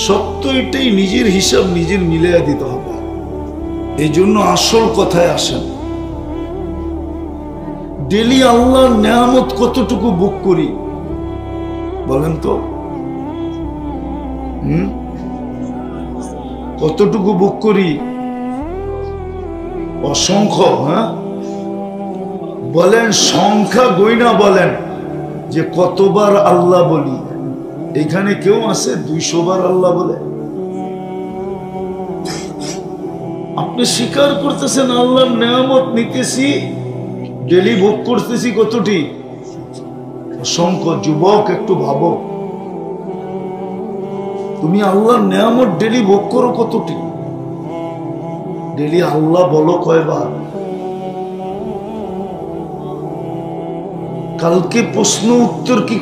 সত্য এটাই, নিজের হিসাব নিজের মিলিয়ে দিতে হবে। এই জন্য আসল কথায় আসেন, ডেলি আল্লাহর নেয়ামত কতটুকু ভোগ করি বলেন তো? কতটুকু ভোগ করি? অসংখ্য। হ্যাঁ বলেন, সংখ্যা গইনা বলেন যে কতবার আল্লাহ বলি। এখানে কেউ আছে 200 বার আল্লাহ বলে? আপনি স্বীকার করতেছেন আল্লাহর নেয়ামত নিতেছি, ডেলি ভোগ করতেছি কতটি? অসংখ্য। যুবক একটু ভাবো, তুমি আল্লাহর নেয়ামত ডেলি ভোগ করো কতটি? ডেলি আল্লাহ বলো কয়বার? কালকে প্রশ্ন উত্তর কি,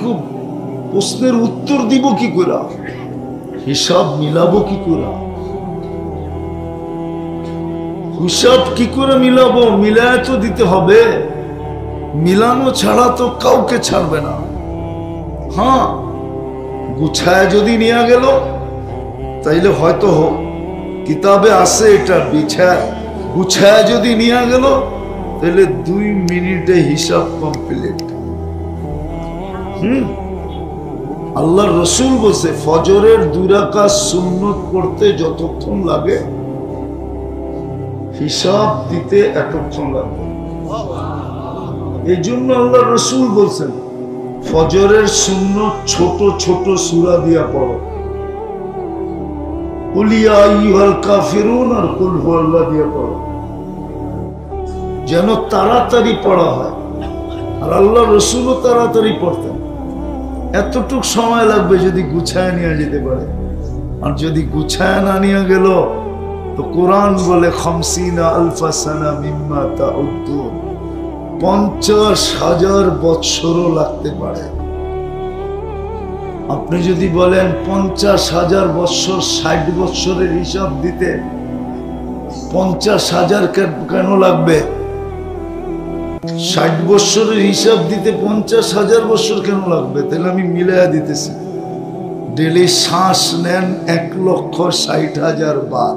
প্রশ্নের উত্তর দিব কি করে? হিসাব মিলাবো কি করে? হিসাব কি করে মিলাবো? মিলায় তো দিতে হবে, মিলানো ছাড়া তো কাউকে ছাড়বে না। হ্যাঁ, গুছায় যদি নিয়ে গেল তাইলে হয়তো হোক, কিতাবে আছে এটা, বিছায় গুছায় যদি নিয়ে গেল তাহলে 2 মিনিটে হিসাব কমপ্লিট। আল্লাহর রসুল বলছে ফজরের 2 রাকাত সুন্নত পড়তে যতক্ষণ লাগে হিসাব দিতে এতক্ষণ লাগবে। এই জন্য আল্লাহর রসুল বলছেন ফজরের সুন্নত ছোট ছোট সূরা দিয়া পড়ো, কুল ইয়া আইয়ুহাল কাফিরুন আর কুল হুয়াল্লাহ দিয়া পড়ো, যেন তাড়াতাড়ি পড়া হয়। আর আল্লাহ রসুলও তাড়াতাড়ি পড়তেন। এতটুক সময় লাগবে যদি গুছায় নিয়ে যেতে পারে। আর যদি গুছায় না নিয়ে গেল তো কোরআন বলে 50,000 সানা মিম্মা তাউদ্দুন, 50,000 বৎসরও লাগতে পারে। আপনি যদি বলেন 50,000 বৎসর, 60 বৎসরের হিসাব দিতে 50,000 কেন লাগবে? 60 বৎসরের হিসাব দিতে 50,000 বৎসর কেন লাগবে? তাহলে আমি মিলাইয়া দিতেছি, ডেলি শ্বাস নেন 1,60,000 বার,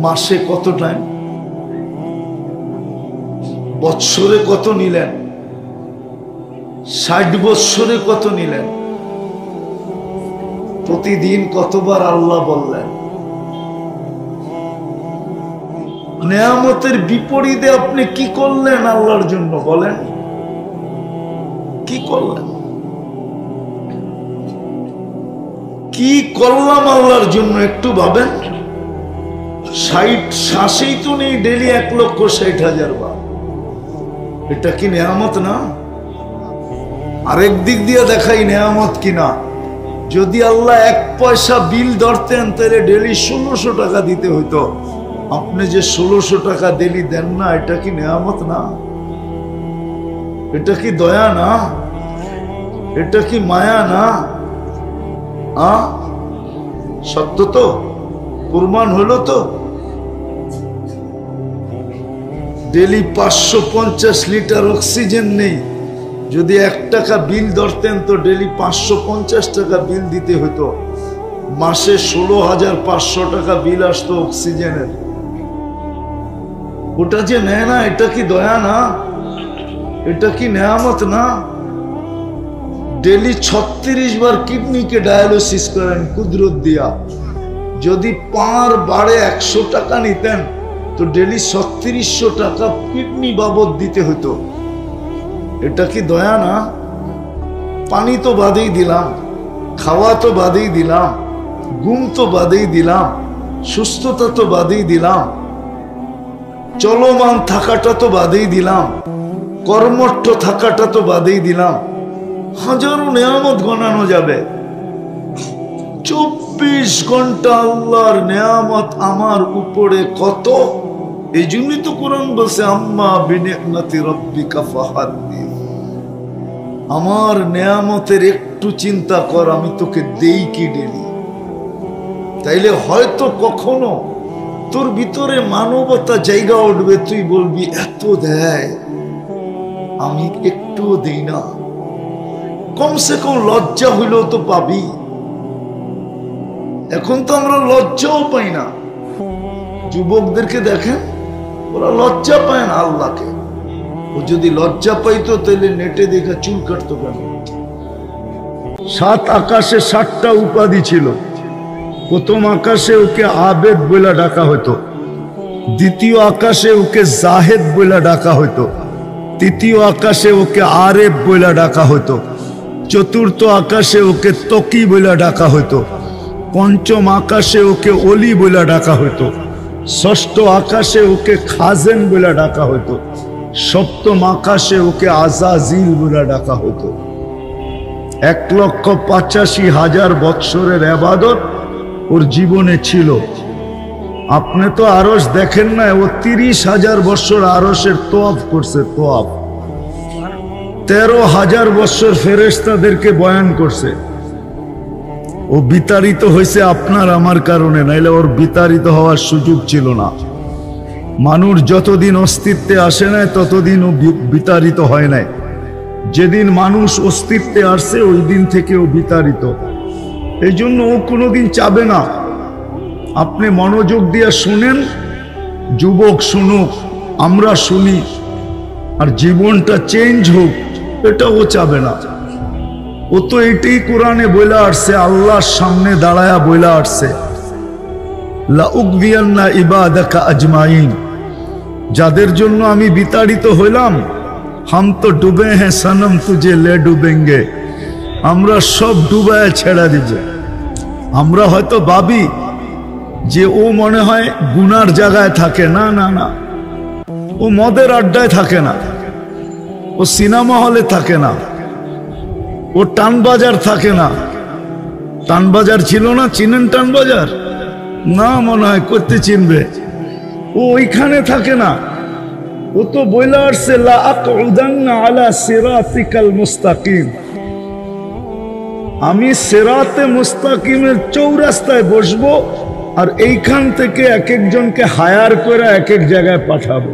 মাসে কত টাইম? বৎসরে কত নিলেন? 60 বৎসরে কত নিলেন? প্রতিদিন কতবার আল্লাহ বললেন? নেয়ামতের বিপরীতে আপনি কি করলেন আল্লাহর জন্য বলেন? কি করলেন? কি করলাম আল্লাহর জন্য একটু ভাবেন। 60 শ্বাসেই তো নেই ডেলি 1,60,000 বার। এটা কি নেয়ামত না? আরেক দিক দিয়ে দেখাই নেয়ামত কিনা। যদি আল্লাহ 1 পয়সা বিল ধরতেন তাহলে ডেলি 1600 টাকা দিতে হইতো। আপনি যে 1600 টাকা ডেলি দেন না, এটা কি নেয়ামত না? এটা কি দয়া না? এটা কি মায়া না? সত্য তো, প্রমাণ হলো তো। ডেলি 550 লিটার অক্সিজেন নেই, যদি 1 টাকা বিল ধরতেন তো ডেলি 550 টাকা বিল দিতে হতো। মাসে 16,500 টাকা বিল আসতো অক্সিজেনের। ওটা যে নেয় না, এটা কি দয়া না? এটা কি নেয়ামত না? ডেলি 36 বার কিডনিকে ডায়ালিসিস করেন কুদরত দিয়া। যদি পার বাড়ে 100 টাকা নিতেন তো ডেলি 3600 টাকা কিডনি বাবদ দিতে হতো। এটা কি দয়া না? পানি তো বাদেই দিলাম, খাওয়া তো বাদেই দিলাম, ঘুম তো বাদেই দিলাম, সুস্থতা তো বাদেই দিলাম, চলমান থাকাটা তো বাদেই দিলাম, কর্মঠ থাকাটা তো বাদেই দিলাম। হাজারো নেয়ামত গণানো যাবে। 24 ঘন্টা আল্লাহর নেয়ামত আমার উপরে কত। এই জন্যই তো কোরআন বলছে আম্মা বিনিআমতি রাব্বিকা ফাহাদ্দিস। আমার নেয়ামতের একটু চিন্তা কর, আমি তোকে দেই কি ডেলি। তাইলে হয়তো কখনো তোর ভিতরে মানবতা জায়গা উঠবে, তুই বলবি এত দেয় আমি একটুও দেই না। কমসে কম লজ্জা হইলেও তো পাবি। এখন তো আমরা লজ্জাও পাই না। যুবকদেরকে দেখেন, ওরা লজ্জা পায় না আল্লাহকে। ও যদি লজ্জা পাইতো তাহলে নেটে দেখে চুল কাটতো কেন? 7 আকাশে 7টা উপাধি ছিল। প্রথম আকাশে ওকে আবেদ বলে ডাকা হতো, দ্বিতীয় আকাশে ওকে জাহেদ বলে ডাকা হতো, তৃতীয় আকাশে ওকে আরেব বলে ডাকা হতো, চতুর্থ আকাশে ওকে তকি বলে ডাকা হতো, পঞ্চম আকাশে ওকে অলি বলে ডাকা হতো, ষষ্ঠ আকাশে ওকে খাজেন বলে ডাকা হতো, সপ্তম আকাশে ওকে আজাজিল বলে ডাকা হতো। 1,85,000 বৎসরের ইবাদত ওর জীবনে ছিল। আপনি তো আরশ দেখেন না, ও 30,000 বছর আরশের তোয়াফ করছে। তোয়াফ 13,000 বছর ফেরেশতাদেরকে বয়ান করছে। ও বিতাড়িত হয়েছে আপনার আমার কারণে, নাইলে ওর বিতাড়িত হওয়ার সুযোগ ছিল না। মানুষ যতদিন অস্তিত্বে আসে নাই ততদিন ও বিতাড়িত হয় নাই। যেদিন মানুষ অস্তিত্বে আসছে ওই দিন থেকে ও বিতাড়িত। এই জন্য ও কোনোদিন চাবে না আপনি মনোযোগ দিয়ে শুনেন, যুবক শুনুক, আমরা শুনি, আর জীবনটা চেঞ্জ হোক, এটা ও চাবে না। ও তো এটাই কোরআনে বলে আসছে, আল্লাহর সামনে দাঁড়ায়া বলে আসছে, লা উগদিয়ান্না ইবাদাকা আজমাইন, যাদের জন্য আমি বিতাড়িত হইলাম, হাম তো ডুবে হ্যাঁ সনম তুঝে লে ডুবেঙ্গে, আমরা সব ডুবায় ছেড়া দিব। আমরা হয়তো ভাবি যে ও মনে হয় গুনার জায়গায় থাকে, না না না, ও মদের আড্ডায় থাকে না, ও সিনেমা হলে থাকে না, ও টানবাজার থাকে না। টানবাজার ছিল না, চিনেন টানবাজার? না মনে হয়, করতে চিনবে। ও ওইখানে থাকে না। ও তো বইলা আসছে, লা আকুদান্না আলা সিরাতিকাল মুস্তাকিম, আমি সিরাতে মুস্তাকিমের চৌরাস্তায় বসবো, আর এইখান থেকে এক একজনকে হায়ার করে এক এক জায়গায় পাঠাবো।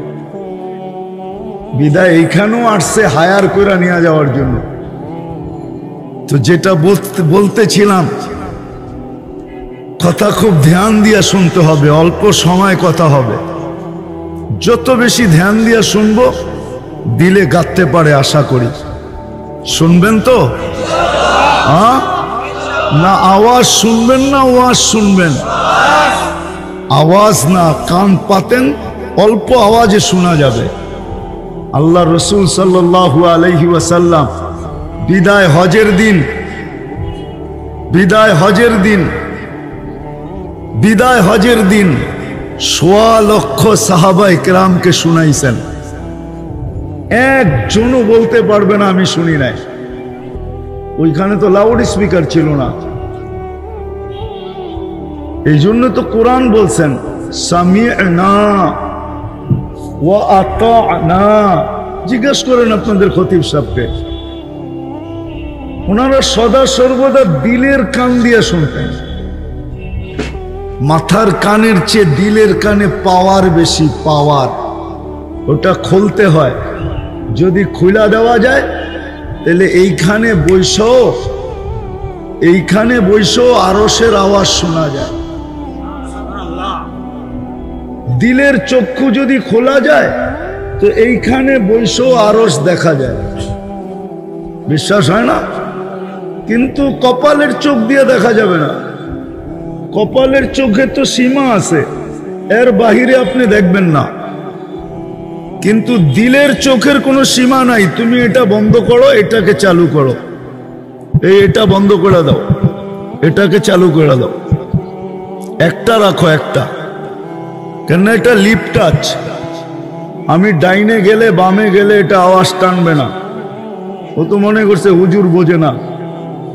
বিদায় এইখানেও আসছে হায়ার করে নিয়ে যাওয়ার জন্য। তো যেটা বলতেছিলাম, কথা খুব ধ্যান দিয়ে শুনতে হবে, অল্প সময় কথা হবে। যত বেশি ধ্যান দিয়ে শুনবো দিলে গাঁথতে পারে, আশা করি। শুনবেন তো? হ্যাঁ না আওয়াজ শুনবেন না ওয়াজ শুনবেন? আওয়াজ না, কান পাতেন, অল্প আওয়াজে শোনা যাবে। আল্লাহ রসুল সাল্লাল্লাহু আলাইহি ওয়াসাল্লাম বিদায় হজের দিন 1.25 লক্ষ সাহাবা ইকরামকে শুনাইছেন। একজনও বলতে পারবে না আমি শুনি নাই। ওইখানে তো লাউড স্পিকার ছিল না। এই জন্য তো কোরআন বলছেন, সামি'না ওয়া আতা'না। জিজ্ঞেস করেন আপনাদের খতিব সাহেবকে, ওনারা সদা সর্বদা দিলের কান দিয়ে শুনতেন। মাথার কানের চেয়ে দিলের কানে পাওয়ার বেশি, পাওয়ার। ওটা খুলতে হয়, যদি খুলা দেওয়া যায় তাহলে এইখানে বৈশো আরশের আওয়াজ শোনা যায়। দিলের চক্ষু যদি খোলা যায় তো এইখানে বৈশো আরশ দেখা যায়। বিশ্বাস হয় না? কিন্তু কপালের চোখ দিয়ে দেখা যাবে না। কপালের চোখে তো সীমা আছে, এর বাহিরে আপনি দেখবেন না। কিন্তু দিলের চোখের কোনো সীমা নাই। তুমি এটা বন্ধ করো, এটাকে চালু করো, এটা বন্ধ করে দাও, এটাকে চালু করে দাও, একটা রাখো একটা। কেন? এটা লিপ টাচ। আমি ডাইনে গেলে বামে গেলে এটা আওয়াজ টানবে না। ও তো মনে করছে হুজুর বোঝে না।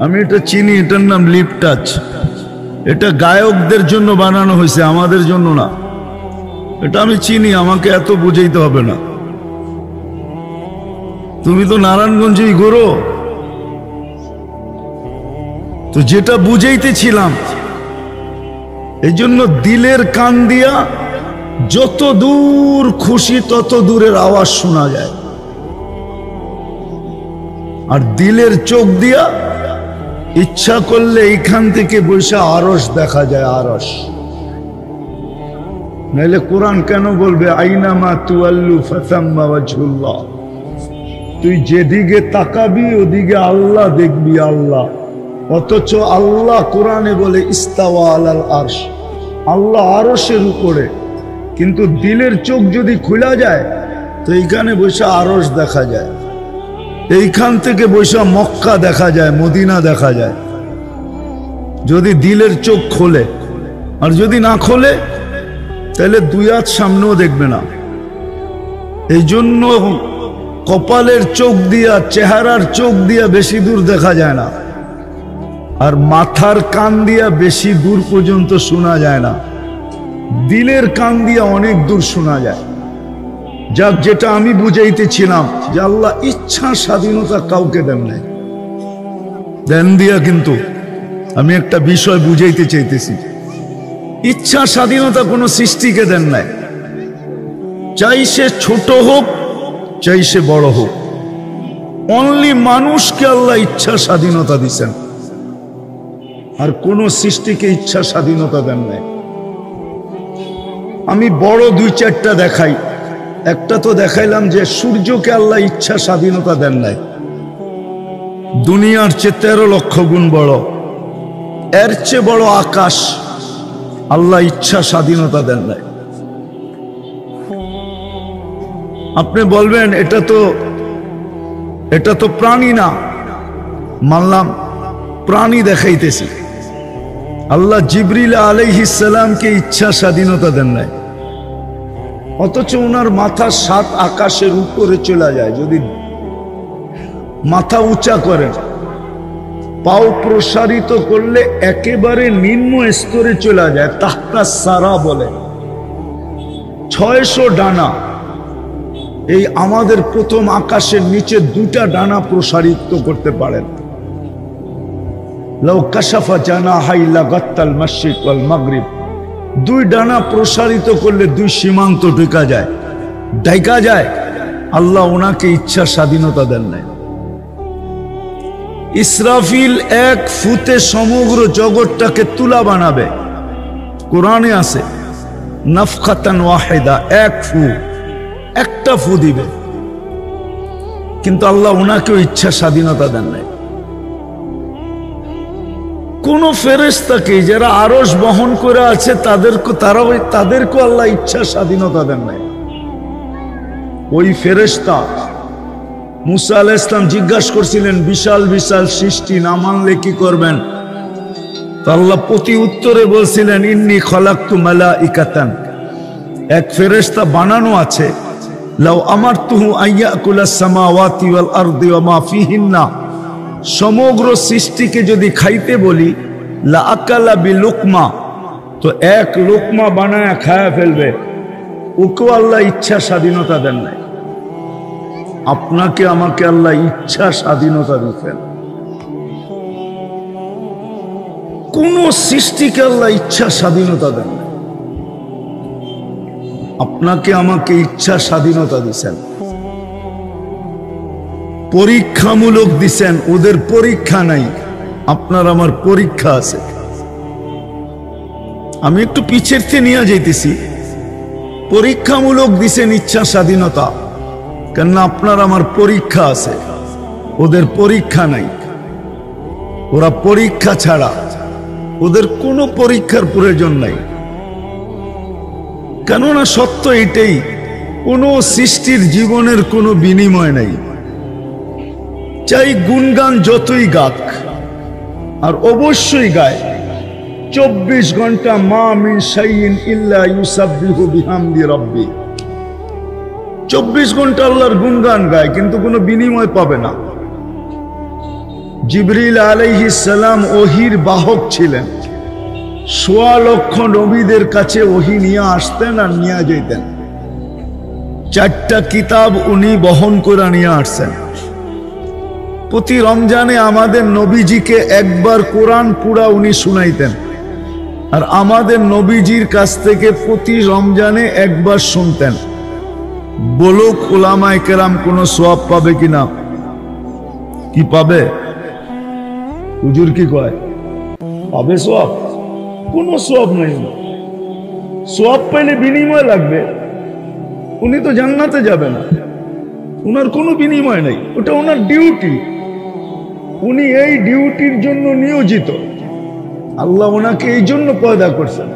আমি এটা চিনি, এটার নাম লিপ টাচ। এটা গায়কদের জন্য বানানো হয়েছে, আমাদের জন্য না। এটা আমি চিনি, আমাকে এত বুঝাইতে হবে না। তুমি তো নারায়ণগঞ্জেই ঘোরো। তো যেটা বুঝাইতেছিলাম, এই জন্য দিলের কান দিয়া যত দূর খুশি তত দূরের আওয়াজ শোনা যায়। আর দিলের চোখ দিয়া ইচ্ছা করলে এইখান থেকে বসে আরশ দেখা যায়, আরশ। নাইলে কোরআন কেন বলবে আইনামা তুয়াল্লু ফাসাম্মা ওয়াজহুল্লাহ? তুই যেদিকে তাকাবি ওদিকে আল্লাহ দেখবি, আল্লাহ। অথচ আল্লাহ কোরআনে বলে ইস্তাওয়া আলাল আরশ, আল্লাহ আরশের উপরে। কিন্তু দিলের চোখ যদি খোলা যায় তো এইখানে বসে আরশ দেখা যায়, এইখান থেকে বসে মক্কা দেখা যায়, মদিনা দেখা যায়, যদি দিলের চোখ খোলে। আর যদি না খোলে তাহলে দুই হাত সামনেও দেখবে না। এই জন্য কপালের চোখ দিয়া, চেহারার চোখ দিয়া বেশি দূর দেখা যায় না, আর মাথার কান দিয়া বেশি দূর পর্যন্ত শোনা যায় না। দিলের কান দিয়া অনেক দূর শোনা যায়। যাক, যেটা আমি বুঝাইতেছিলাম যে আল্লাহ ইচ্ছা স্বাধীনতা কাউকে দেন নাই, দেন দিয়া। কিন্তু আমি একটা বিষয় বুঝাইতে চাইতেছি, ইচ্ছা স্বাধীনতা কোনো সৃষ্টিকে দেন নাই। চাই সে ছোট হোক, চাই সে বড় হোক, অনলি মানুষকে আল্লাহ ইচ্ছা স্বাধীনতা দিচ্ছেন, আর কোন সৃষ্টিকে ইচ্ছা স্বাধীনতা দেন নাই। আমি বড় দুই চারটা দেখাই। একটা তো দেখাইলাম যে সূর্যকে আল্লাহ ইচ্ছা স্বাধীনতা দেন নাই, দুনিয়ার চেয়ে 13 লক্ষ গুণ বড়। এর চেয়ে বড় আকাশ আল্লাহ ইচ্ছা স্বাধীনতা দেন নাই। আপনি বলবেন এটা তো প্রাণী না, মানলাম প্রাণী দেখাইতেছি। আল্লাহ জিবরিল আলাইহিস সালামকে ইচ্ছা স্বাধীনতা দেন নাই, অথচ ওনার মাথা 7 আকাশের উপরে চলে যায়। যদি মাথা উঁচা করেন, পাও প্রসারিত করলে একেবারে নিম্ন স্তরে চলে যায়, তাহতা সারা বলে। 600 ডানা। এই আমাদের প্রথম আকাশের নিচে 2টা ডানা প্রসারিত করতে পারেন। লাউ কাশাফা জানাহাই লাগাত্তাল মাশরিক ওয়াল মাগরিব। 2 ডানা প্রসারিত করলে 2 সীমান্ত ঢেকা যায়, ঢাকা যায়। আল্লাহ ওনাকে ইচ্ছা স্বাধীনতা দেন নাই। ইসরাফিল 1 ফুতে সমগ্র জগৎটাকে তুলা বানাবে, কোরআনে আছে নাফখাতান ওয়াহিদা, 1 ফু, একটা ফু দিবে। কিন্তু আল্লাহ ওনাকেও ইচ্ছা স্বাধীনতা দেন নাই। কোন ফেরেশতাকে যারা আরশ বহন করে আছে তাদেরকেও আল্লাহ ইচ্ছা স্বাধীনতা দেন নাই। ওই ফেরেশতা মুসা আলাইহিস সালাম জিজ্ঞাসা করছিলেন, বিশাল বিশাল সৃষ্টি না মানলে কি করবেন? তো আল্লাহ প্রতি উত্তরে বলছিলেন, ইন্নী খলাকতু মালাইকাতান, এক ফেরেশতা বানানো আছে, লাউ আমারতুহু আইয়াকুলাস সামাওয়াতি ওয়াল আরদি ওয়া মা ফিহিন্না, সমগ্র সৃষ্টিকে যদি খাইতে বলি, লা আকালা বিলুকমা, তো 1 লোকমা বানায় খায়া ফেলবে। ওকেও আল্লাহ ইচ্ছা স্বাধীনতা দেন নাই। আপনাকে আমাকে আল্লাহ ইচ্ছা স্বাধীনতা দিচ্ছেন। কোন সৃষ্টিকে আল্লাহ ইচ্ছা স্বাধীনতা দেন নাই। আপনাকে আমাকে ইচ্ছা স্বাধীনতা দিচ্ছেন, পরীক্ষামূলক দিচ্ছেন। ওদের পরীক্ষা নাই, আপনার আমার পরীক্ষা আছে। আমি একটু পিছের থেকে নিয়ে যাইতেছি। পরীক্ষামূলক দিচ্ছেন ইচ্ছা স্বাধীনতা, কেননা আপনার আমার পরীক্ষা আছে, ওদের পরীক্ষা নাই। ওরা পরীক্ষা ছাড়া, ওদের কোনো পরীক্ষার প্রয়োজন নাই। কেননা সত্য এটাই, কোনো সৃষ্টির জীবনের কোনো বিনিময় নাই। চাই গুণগান যতই গাক, আর অবশ্যই গায় 24 ঘন্টা, মা মিন শাইইন ইল্লা ইউসাব্বিহু বিহামদি রাব্বি। 24 ঘন্টা আল্লাহর গুণগান গায়, কিন্তু কোনো বিনিময় পাবে না। জিবরিল আলাইহিস সালাম ওহীর বাহক ছিলেন। 1.25 লক্ষ নবীদের কাছে ওহী নিয়ে আসতেন আর নিয়ে যেতেন। 4টা কিতাব উনি বহন করে নিয়ে আসছেন। প্রতি রমজানে আমাদের নবীজিকে একবার কোরআন পুরা উনি শুনাইতেন, আর আমাদের নবীজির কাছ থেকে প্রতি রমজানে একবার শুনতেন। বলুক উলামায়ে কেরাম কোনো সওয়াব পাবে কিনা? কি পাবে? হুজুর কি কয়? পাবে সওয়াব? কোনো সওয়াব নাই। সওয়াব পেলে বিনিময় লাগবে। উনি তো জান্নাতে যাবে না, উনার কোনো বিনিময় নেই, ওটা ওনার ডিউটি। উনি এই ডিউটির জন্য নিয়োজিত। আল্লাহ ওনাকে এই জন্য পয়দা করছেন।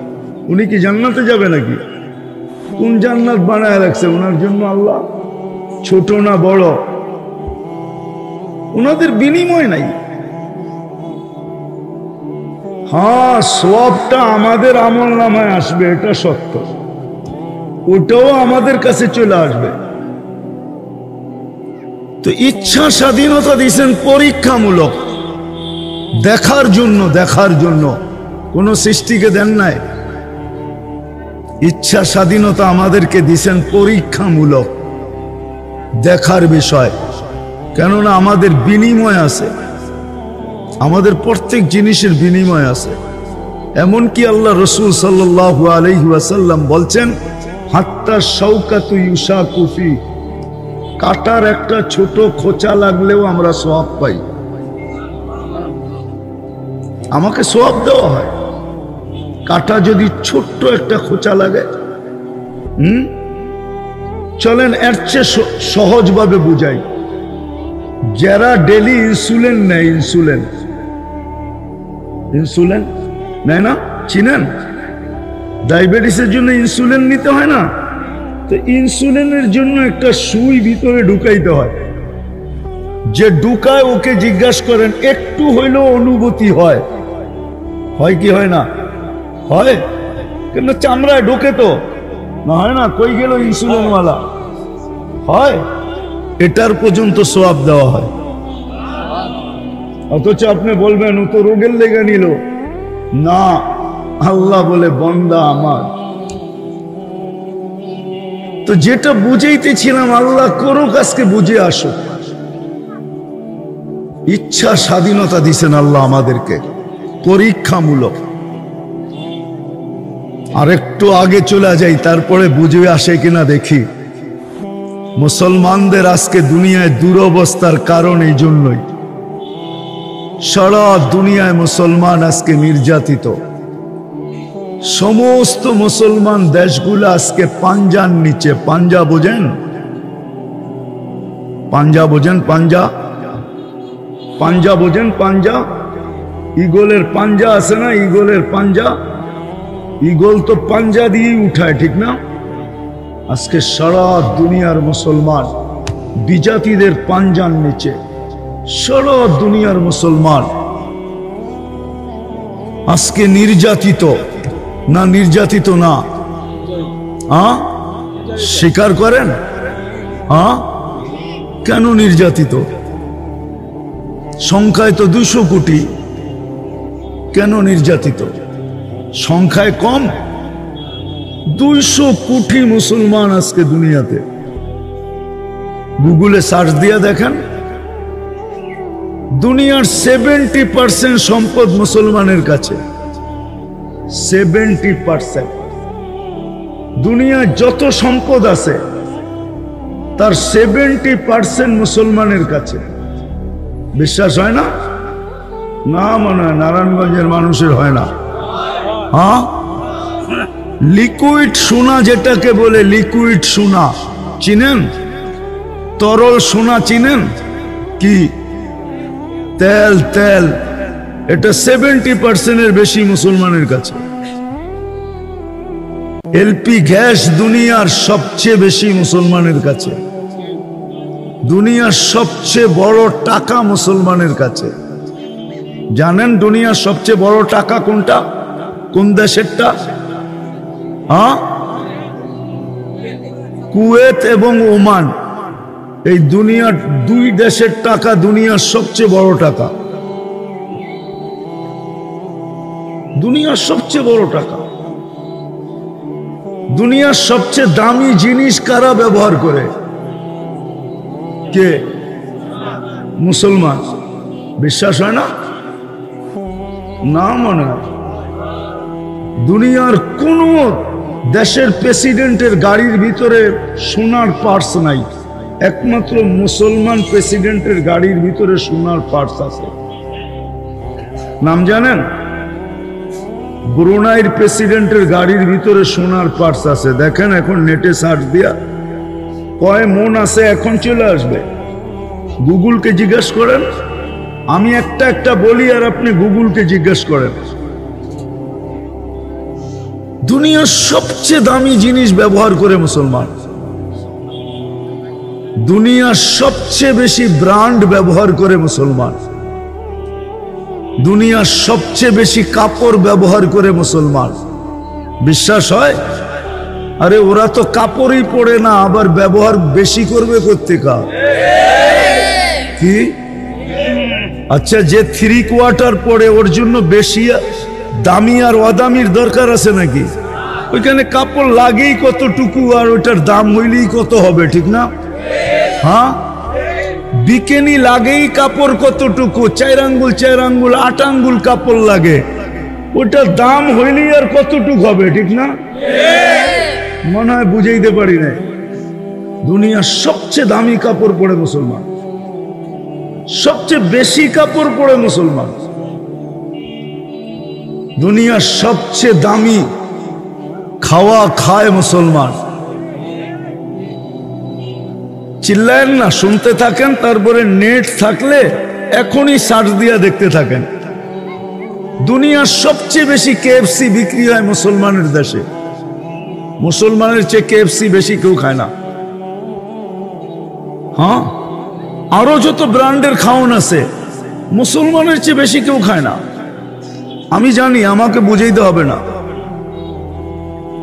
উনি কি জান্নাতে যাবে নাকি? কোন জান্নাত বানায় রাখছে ওনার জন্য আল্লাহ? ছোট না বড়? ওনাদের বিনিময় নাই। হ্যাঁ, সওয়াবটা আমাদের আমল নামায় আসবে, এটা সত্য। ওটাও আমাদের কাছে চলে আসবে। তো ইচ্ছা স্বাধীনতা দিয়েছেন পরীক্ষামূলক, দেখার জন্য। দেখার জন্য কোন সৃষ্টিকে দেন নাই। ইচ্ছা স্বাধীনতা আমাদেরকে দিয়েছেন পরীক্ষামূলক, দেখার বিষয়। কেননা আমাদের বিনিময় আছে, আমাদের প্রত্যেক জিনিসের বিনিময় আছে। এমনকি আল্লাহ রসুল সাল্লাল্লাহু আলাইহি ওয়াসাল্লাম বলছেন, হাত্তা শাওকাতু ইউশাকু ফি, কাটার একটা ছোট খোঁচা লাগলেও আমরা সওয়াব পাই। আমাকে সওয়াব দেওয়া হয়। কাটা যদি ছোট্ট একটা খোঁচা লাগে, চলেন এর চেয়ে সহজভাবে বুঝাই। যারা ডেলি ইনসুলিন নেয়, ইনসুলিন নেয় না, চিনেন? ডায়াবেটিসের জন্য ইনসুলিন নিতে হয় না? তো ইনসুলিনের জন্য একটা সুই ভিতরে ঢুকাইতে হয়। যে ঢুকায় ওকে জিজ্ঞাসা করেন, একটু হইলেও অনুভূতি হয়? হয় কি হয় না? হয়। কিন্তু চামড়ায় ঢোকে তো না, হয় না? কই গেল ইনসুলিনওয়ালা? হয়। এটার পর্যন্ত সওয়াব দেওয়া হয়। অথচ আপনি বলবেন ও তো রোগের লেগে নিল না। আল্লাহ বলে, বান্দা আমার। তো যেটা বুঝাইতেছিলাম, আল্লাহ করুক, আজকে বুঝে আসো। ইচ্ছা স্বাধীনতা দিছেন আল্লাহ আমাদেরকে পরীক্ষামূলক। আর একটু আগে চলে যাই, তারপরে বুঝে আসে কিনা দেখি। মুসলমানদের আজকে দুনিয়ায় দুরবস্থার কারণ এই জন্যই। সারা দুনিয়ায় মুসলমান আজকে নির্যাতিত। সমস্ত মুসলমান দেশগুলো আজকে পাঞ্জার নিচে। পাঞ্জা বোঝেন? পাঞ্জা বোঝেন? পাঞ্জা, পাঞ্জা বোঝেন? পাঞ্জা, ঈগলের পাঞ্জা আছে না? ঈগলের পাঞ্জা, ঈগল তো পাঞ্জা দিয়েই উঠায়, ঠিক না? আজকে সারা দুনিয়ার মুসলমান বিজাতিদের পাঞ্জার নিচে। সারা দুনিয়ার মুসলমান আজকে নির্যাতিত না? নির্যাতিত না? স্বীকার করেন? কেন নির্যাতিত? সংখ্যায় তো 200 কোটি। কেন নির্যাতিত? সংখ্যায় কম? 200 কোটি মুসলমান আজকে দুনিয়াতে। গুগলে সার্চ দিয়ে দেখেন, দুনিয়ার 70% সম্পদ মুসলমানের কাছে। 70%। দুনিয়ার যত সম্পদ আছে তার 70% মুসলমানের কাছে। বিশ্বাস হয় না? না, মনে হয় নারায়ণগঞ্জের মানুষের হয় না। লিকুইড সোনা যেটাকে বলে, লিকুইড সোনা চিনেন? তরল সোনা চিনেন? কি? তেল, তেল। এটা 70% বেশি মুসলমানের কাছে। এলপি গ্যাস দুনিয়ার সবচেয়ে বেশি মুসলমানের কাছে। দুনিয়ার সবচেয়ে বড় টাকা মুসলমানের কাছে। জানেন দুনিয়ার সবচেয়ে বড় টাকা কোনটা? কোন দেশেরটা? কুয়েত এবং ওমান। এই দুনিয়ার 2 দেশের টাকা দুনিয়ার সবচেয়ে বড় টাকা। দুনিয়ার সবচেয়ে বড় টাকা। দুনিয়ার সবচেয়ে দামি জিনিস কারা ব্যবহার করে? কে? মুসলমান। বিশ্বাস হয় না? না, মনে হয় দুনিয়ার কোন দেশের প্রেসিডেন্টের গাড়ির ভিতরে সোনার পার্স নাই। একমাত্র মুসলমান প্রেসিডেন্টের গাড়ির ভিতরে সোনার পার্টস আছে। নাম জানেন? ব্রুনাইয়ের প্রেসিডেন্টের গাড়ির ভিতরে সোনার পার্টস আছে। দেখেন এখন নেটে সার্চ দিয়া কয় মন আছে এখন চলে আসবে। গুগলকে জিজ্ঞেস করেন, আমি একটা একটা বলি আর আপনি গুগলকে জিজ্ঞেস করেন। দুনিয়ার সবচেয়ে দামি জিনিস ব্যবহার করে মুসলমান, দুনিয়ার সবচেয়ে বেশি ব্র্যান্ড ব্যবহার করে মুসলমান, দুনিয়ার সবচেয়ে বেশি কাপড় ব্যবহার করে মুসলমান। বিশ্বাস হয়? আরে ওরা তো কাপড়ই পরে না, আবার ব্যবহার বেশি করবে কোত্থেকে? কি আচ্ছা, যে 3/4 পরে ওর জন্য বেশি দামি আর অদামির দরকার আছে নাকি? ওইখানে কাপড় লাগেই কতটুকু আর ওটার দাম হইলেই কত হবে, ঠিক না? হ্যাঁ, বিকেনি লাগেই কাপড় কতটুকু, 4 আঙ্গুল 4 আঙ্গুল 8 আঙ্গুল কাপড় লাগে, ওটার দাম হইলেই আর কতটুকু হবে, ঠিক না? মনে হয় বুঝাইতে পারি না। দুনিয়ার সবচেয়ে দামি কাপড় পরে মুসলমান, সবচেয়ে বেশি কাপড় পরে মুসলমান, দুনিয়ার সবচেয়ে দামি খাওয়া খায় মুসলমান। চিল্লায়েন না, শুনতে থাকেন, তারপরে নেট থাকলে এখনই সার্চ দিয়া দেখতে থাকেন। দুনিয়ার সবচেয়ে বেশি কেএফসি বিক্রি হয় মুসলমানের দেশে। মুসলমানের চেয়ে কেএফসি বেশি কেউ খায় না। হ্যাঁ, আরো যত ব্র্যান্ডের খাওন আছে মুসলমানের চেয়ে বেশি কেউ খায় না। আমি জানি, আমাকে বুঝাইতে হবে না,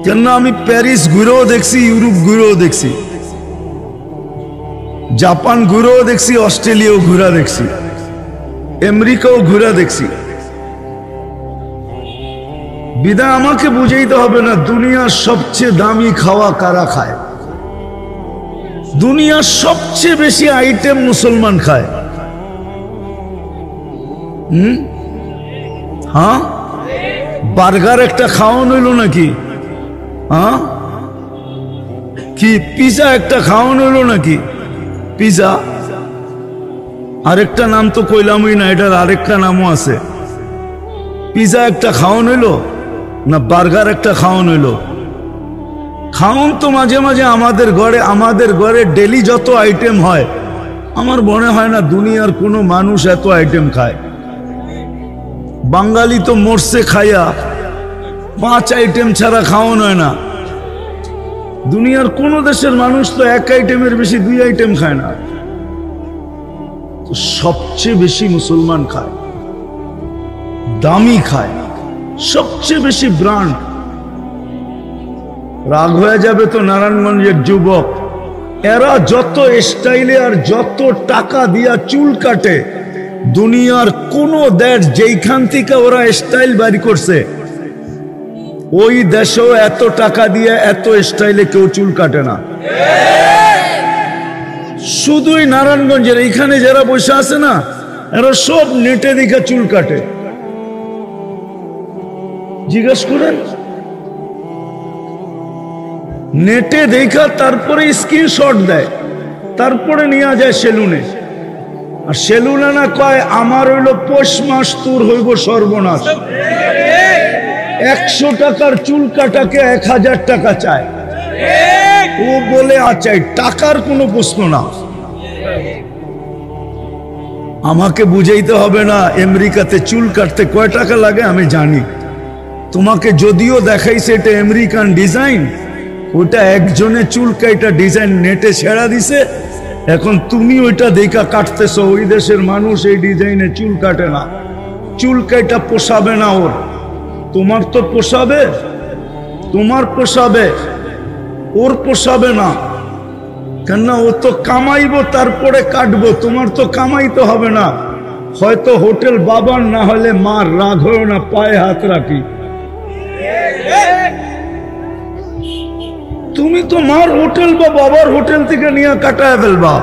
কেননা আমি প্যারিস ঘুরেও দেখছি, ইউরোপ ঘুরেও দেখছি, জাপান ঘুরেও দেখছি, অস্ট্রেলিয়াও ঘুরা দেখছি, আমেরিকাও ঘুরা দেখছি। বিদায় আমাকে বুঝাইতে হবে না দুনিয়ার সবচেয়ে দামি খাওয়া কারা খায়। দুনিয়ার সবচেয়ে বেশি আইটেম মুসলমান খায়। হ্যাঁ, বার্গার একটা খাওয়ানো হইল নাকি? হ্যাঁ, কি পিজা একটা খাওয়ানো হইল নাকি? পিজা আরেকটা নাম তো কইলামই না, এটার আরেকটা নামও আছে। পিজা একটা খাওয়ানো হইল না বার্গার একটা খাওয়ানো হইল? খাওন তো মাঝে মাঝে আমাদের ঘরে ডেলি যত আইটেম হয়, আমার মনে হয় না দুনিয়ার কোনো মানুষ এত আইটেম খায়। বাঙালি তো মরছে খাইয়া, 5 আইটেম ছাড়া খাওয়ান হয় না। দুনিয়ার কোন দেশের মানুষ তো 1 আইটেমের বেশি 2 আইটেম খায় না। তো সবচেয়ে বেশি মুসলমান খায়, দামি খায়, সবচেয়ে বেশি ব্র্যান্ড। রাগ হয়ে যাবে তো নারায়ণগঞ্জের যুবক, এরা যত স্টাইলে আর যত টাকা দিয়া চুল কাটে, দুনিয়ার কোন দেশ যেইখান থেকে ওরা স্টাইল বাড়ি করছে, ওই দেশেও এত টাকা দিয়ে এত স্টাইলে কেউ চুল কাটে না। শুধুই নারায়ণগঞ্জের এইখানে যারা বসে আছে না, এরা সব নেটে দেখে চুল কাটে। জিজ্ঞেস করেন, নেটে দেখা তারপরে স্ক্রিনশট দেয়, তারপরে নিয়ে যায় সেলুনে। আর সেলুনে না কয় আমার হইল পৌষ মাস, তোর হইব সর্বনাশ। 100 টাকার চুল কাটাকে 1000 টাকা চায়। ও বলে আচ্ছা, টাকার কোনো প্রশ্ন না। আমাকে বুঝাইতে হবে না আমেরিকাতে চুল কাটতে কয় টাকা লাগে, আমি জানি। তোমাকে যদিও দেখাইছে এটা আমেরিকান ডিজাইন, ওটা একজনে চুল কাটা ডিজাইন নেটে ছেড়া দিছে, এখন তুমি ওইটা দেখা কাটতেছ। ওই দেশের মানুষ এই ডিজাইনে চুল কাটে না, চুল কাটা পোষাবে না ওর। তোমার তো পোষাবে, তোমার পোষাবে, ওর পোষাবে না। কেননা ও তো কামাইবো তারপরে কাটবো, তোমার তো কামাইতে হবে না। হয়তো হোটেল বাবার, না হলে মার। রাগ হয় না, পায়ে হাত রাখি। তুমি তো মার হোটেল বা বাবার হোটেল থেকে নিয়ে কাটায় ফেলবা।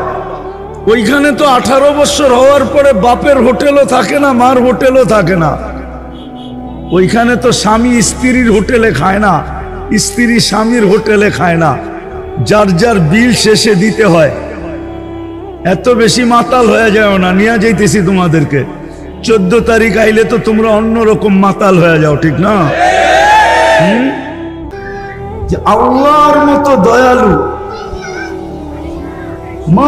ওইখানে তো 18 বছর হওয়ার পরে বাপের হোটেলও থাকে না, মার হোটেলও থাকে না। ওইখানে তো স্বামী স্ত্রীর হোটেলে খায় না, স্ত্রী স্বামীর হোটেলে খায় না। যার যার বিল শেষে দিতে হয়। এত বেশি মাতাল হয়ে যাও না, নিয়ে যাইতেছি তোমাদেরকে। 14 তারিখ আইলে তো তোমরা অন্যরকম মাতাল হয়ে যাও, ঠিক না? যে আল্লাহর মতো দয়ালু, মা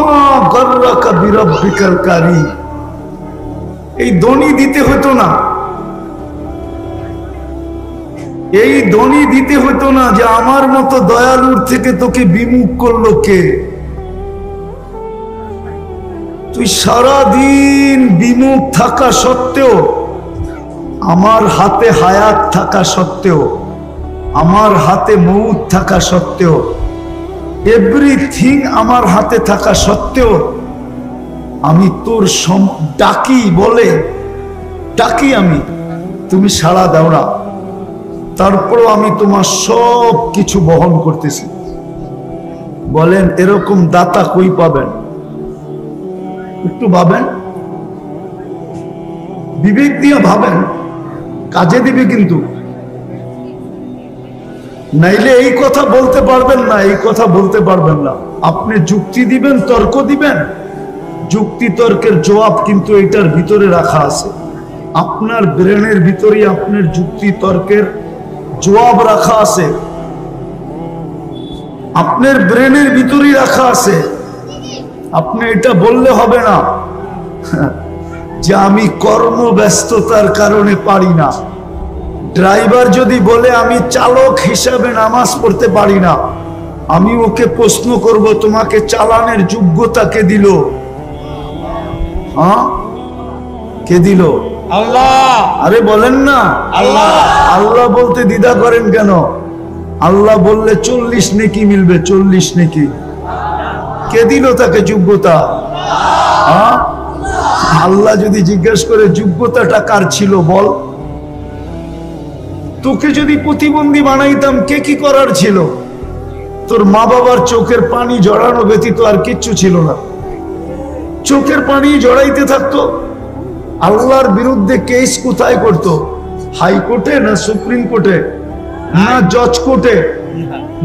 গর্রাকা বিরব্বিকাল কারীম, এই ধনী দিতে হতো না, এই ধনী দিতে হতো না যে আমার মতো দয়ালুর থেকে তোকে বিমুখ করলো কে? তুই সারাদিন বিমুখ থাকা সত্ত্বেও, আমার হাতে হায়াত থাকা সত্ত্বেও, আমার হাতে মউত থাকা সত্ত্বেও, এভরিথিং আমার হাতে থাকা সত্ত্বেও আমি তোর ডাকি বলে ডাকি আমি, তুমি সাড়া দাও না। তারপরও আমি তোমার সব কিছু বহন করতেছি। বলেন এরকম দাতা কই পাবেন? একটু ভাবেন, বিবেক দিয়ে ভাবেন, কাজে দিবে কিন্তু। নাইলে এই কথা বলতে পারবেন না, এই কথা বলতে পারবেন না। আপনি যুক্তি দিবেন, তর্ক দিবেন, যুক্তি তর্কের জবাব কিন্তু এটার ভিতরে রাখা আছে। আপনার ব্রেনের ভিতরে আপনার যুক্তি তর্কের জবাব রাখা আছে, আপনার ব্রেনের ভিতরেই রাখা আছে। আপনি এটা বললে হবে না যে আমি কর্মব্যস্ততার কারণে পারি না। ড্রাইভার যদি বলে আমি চালক হিসাবে নামাজ পড়তে পারি না, আমি ওকে প্রশ্ন করব তোমাকে চালানের যোগ্যতা কে দিল? হ্যাঁ, কে দিল? আল্লাহ। আরে বলেন না আল্লাহ। আল্লাহ বলতে দ্বিধা করেন কেন? আল্লাহ বললে 40 নেকি মিলবে, 40 নেকি। কে দিল তাকে যোগ্যতা? হ্যাঁ, আল্লাহ যদি জিজ্ঞেস করে যোগ্যতাটা কার ছিল বল। তোকে যদি প্রতিবন্ধী বানাইতাম কে কি করার ছিল? তোর মা বাবার চোখের পানি জড়ানো ব্যতীত আর কিচ্ছু ছিল না। চোখের পানি জড়াইতে থাকতো। আল্লাহর বিরুদ্ধে কেস কোথায় করত? হাইকোর্টে না সুপ্রিম কোর্টে না জজ কোর্টে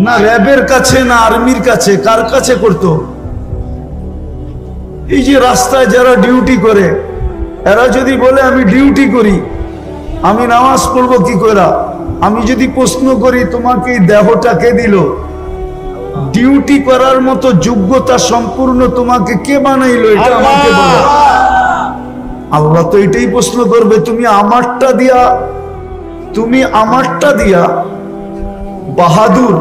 না র্যাবের কাছে না আর্মির কাছে? কার কাছে করত? এই যে রাস্তায় যারা ডিউটি করে, এরা যদি বলে আমি ডিউটি করি, আমি নামাজ পড়বো কি করে? আমি যদি প্রশ্ন করি তোমাকে এই দেহটা কে দিল? ডিউটি করার মতো যোগ্যতা সম্পূর্ণ তোমাকে কে বানাইলো? এটা আমাকে বলো। আল্লাহ তো এটাই প্রশ্ন করবে, তুমি আমারটা দিয়া বাহাদুর,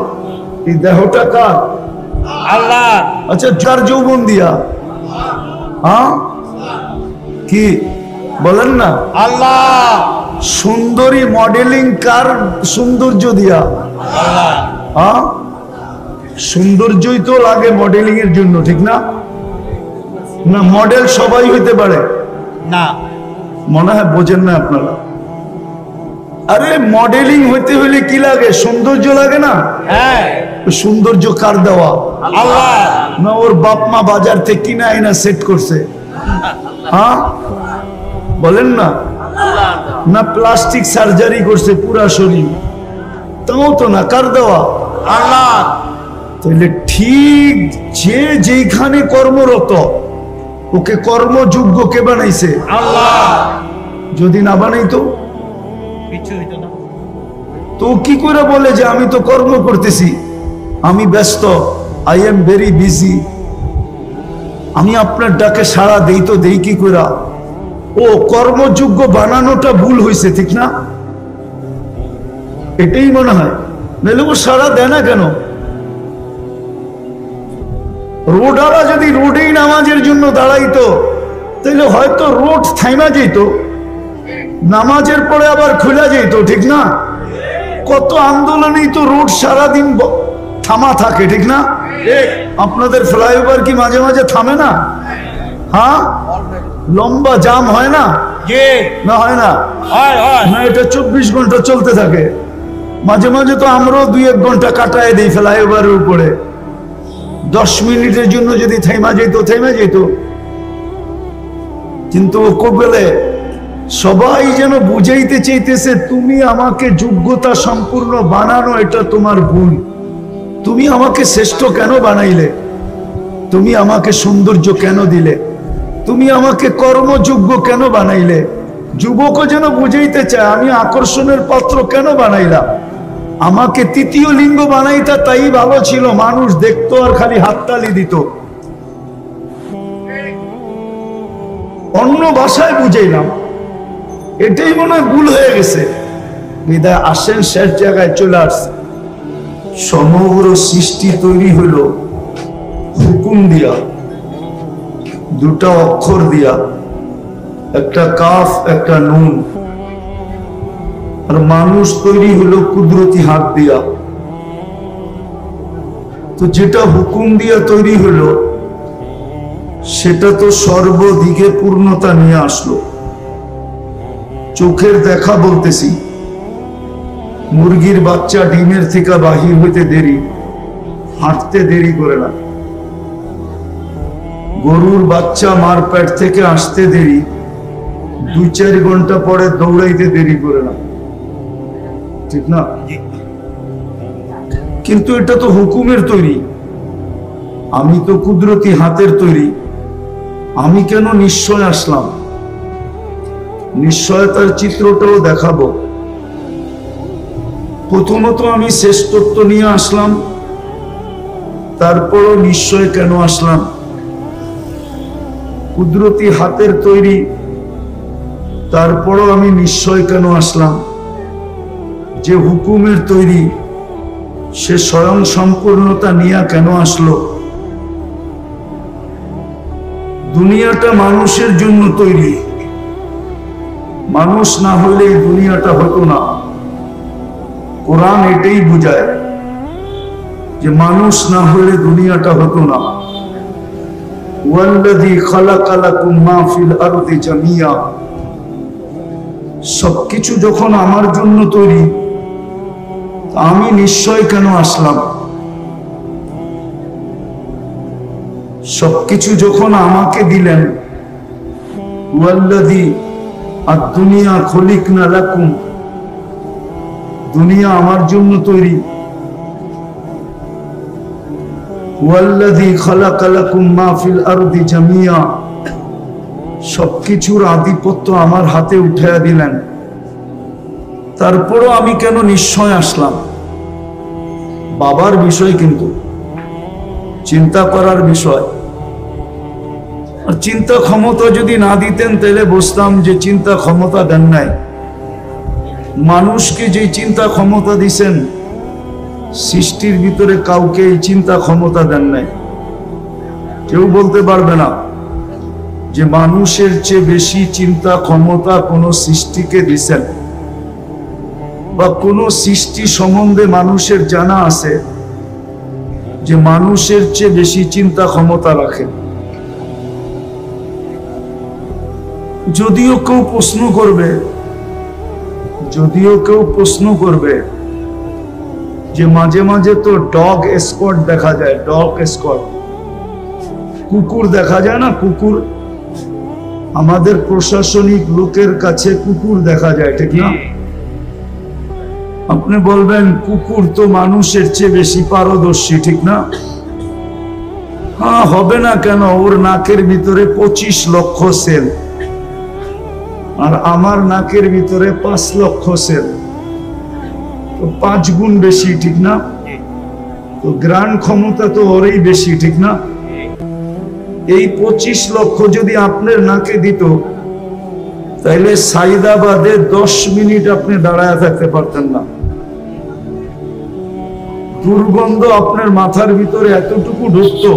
এই দেহটা কার? আল্লাহ। আচ্ছা, যার যৌবন দিয়া, হ্যাঁ কি বলেন না? আল্লাহ। সুন্দরী মডেলিং কার সৌন্দর্য দিয়া? আল্লাহ। হ্যাঁ, সৌন্দর্যই তো লাগে মডেলিং এর জন্য, ঠিক না? না মডেল সবাই হইতে পারে না, মনে হয় বোঝেন না আপনারা। আরে মডেলিং হইতে হইলে কি লাগে? সৌন্দর্য লাগে না? হ্যাঁ। সৌন্দর্য কার দেওয়া? আল্লাহ। না ওর বাপ মা বাজার থেকে কিনে আইনা সেট করছে? হ্যাঁ বলেন না? না প্লাস্টিক সার্জারি করছে পুরা শরীর? তাও তো না, কার দেওয়া? আল্লাহ। তাহলে ঠিক যে যেখানে কর্মরত ওকে কর্মযোগ্য কে বানাইছে? আল্লাহ। যদি না বানাইতো কিছু হইতো না। তো কি করে বলে যে আমি তো কর্ম করতেছি, আমি ব্যস্ত, আই এম ভেরি বিজি, আমি আপনার ডাকে সাড়া দেই তো দেই কি করে? ও কর্মযোগ্য বানানোটা ভুল হয়েছে, ঠিক না? এটাই মনে হয়। নাহলে ও সাড়া দেয় না কেন? রোডওয়ালা যদি রোডেই নামাজের জন্য দাঁড়াইতো তাহলে হয়তো রোড থাইমা যেত, নামাজের পরে আবার খোলা যেত, ঠিক না? কত আন্দোলনেই তো রোড সারাদিন থামা থাকে, ঠিক না? আপনাদের ফ্লাইওভার কি মাঝে মাঝে থামে না? হ্যাঁ, লম্বা জাম হয় না? না হয় না? না, এটা 24 ঘন্টা চলতে থাকে। মাঝে মাঝে তো আমরাও 2-1 ঘন্টা কাটায় দিই ফ্লাইওভারের উপরে। 10 মিনিটের জন্য যদি থেমা যেত। কিন্তু কবেলে সবাই যেন বুঝাইতে চাইতেছে তুমি আমাকে যোগ্যতা সম্পূর্ণ বানানো, এটা তোমার ভুল। তুমি আমাকে শ্রেষ্ঠ কেন বানাইলে? তুমি আমাকে সৌন্দর্য কেন দিলে, তুমি আমাকে কর্মযোগ্য কেন বানাইলে। যুবকও যেন বুঝাইতে চায় আমি আকর্ষণের পাত্র কেন বানাইলাম, আমাকে তৃতীয় লিঙ্গ বানাইতা তাই ভালো ছিল, মানুষ দেখতো আর খালি হাততালি দিত। অন্য ভাষায় বুঝাইলাম, এটাই মনে হয় ভুল হয়ে গেছে। বিদায় আসেন শেষ জায়গায় চলে আসছে। সমগ্র সৃষ্টি তৈরি হলো হুকুম দিয়া, দুটা অক্ষর দিয়া, একটা কাফ একটা নুন। আর মানুষ তৈরি হলো কুদরতি হাত দিয়া। তো যেটা হুকুম দিয়া তৈরি হলো সেটা তো সর্বদিকে পূর্ণতা নিয়ে আসলো। চোখের দেখা বলতেছি, মুরগির বাচ্চা ডিমের থেকে বাহির হইতে দেরি, হাঁটতে দেরি করে না। গরুর বাচ্চা মার পেট থেকে আসতে দেরি, 2-4 ঘন্টা পরে দৌড়াইতে দেরি করে না, ঠিক না? কিন্তু এটা তো হুকুমের তৈরি, আমি তো কুদরতি হাতের তৈরি। আমি কেন নিশ্চয় আসলাম, নিশ্চয়তার চিত্রটাও দেখাবো। প্রথমত আমি শ্রেষ্ঠত্ব নিয়ে আসলাম, তারপরও নিশ্চয় কেন আসলাম। কুদরতি হাতের তৈরি, তারপরও আমি নিশ্চয় কেন আসলাম। যে হুকুমের তৈরি সে স্বয়ং সম্পূর্ণতা নিয়ে কেন আসলো। দুনিয়াটা মানুষের জন্য তৈরি, মানুষ না হলে এই দুনিয়াটা হতো না। কোরআন এটাই বুঝায় যে মানুষ না হলে দুনিয়াটা হতো না। ওয়াল্লাযী খালাকা লাকুম মা ফিল আরদি জামিয়া, সবকিছু যখন আমার জন্য তৈরি, আমি নিশ্চয় কেন আসলাম। সবকিছু যখন আমাকে দিলেন, ওয়াল্লাযী আদ-দুনিয়া খলিকনা লাকুম, দুনিয়া আমার জন্য তৈরি। ওয়াল্লাযী খালাকা লাকুম মা ফিল আরদি জামিয়া, সবকিছুর আধিপত্য আমার হাতে উঠাইয়া দিলেন, তারপরও আমি কেন নিশ্চয় আসলাম। বাবার বিষয়, কিন্তু চিন্তা করার বিষয়। আর চিন্তা ক্ষমতা যদি না দিতেন তাহলে বুঝতাম যে চিন্তা ক্ষমতা দেন নাই। মানুষকে যে চিন্তা ক্ষমতা দিছেন, সৃষ্টির ভিতরে কাউকে এই চিন্তা ক্ষমতা দেন নাই। কেউ বলতে পারবে না যে মানুষের চেয়ে বেশি চিন্তা ক্ষমতা কোনো সৃষ্টিকে দিছেন, বা কোনো সৃষ্টি সম্বন্ধে মানুষের জানা আছে যে মানুষের চেয়ে বেশি চিন্তা ক্ষমতা রাখে। যদিও কেউ প্রশ্ন করবে যে মাঝে মাঝে তো ডগ স্কোয়াড দেখা যায়, ডগ স্কোয়াড, কুকুর দেখা যায় না, কুকুর আমাদের প্রশাসনিক লোকের কাছে কুকুর দেখা যায়, ঠিক না? আপনি বলবেন কুকুর তো মানুষের চেয়ে বেশি পারদর্শী, ঠিক না? হ্যাঁ, হবে না কেন? ওর নাকের ভিতরে 25 লক্ষ সেল, আর আমার নাকের ভিতরে 5 লক্ষ সেল, তো 5 গুণ বেশি, ঠিক না? তো গ্রাণ ক্ষমতা তো ওরই বেশি, ঠিক না? এই 25 লক্ষ যদি আপনার নাকে দিত, তাইলে সাইদাবাদে 10 মিনিট আপনি দাঁড়ায় থাকতে পারতেন না। দুর্গন্ধ আপনার মাথার ভিতরে এতটুকু ঢুকতো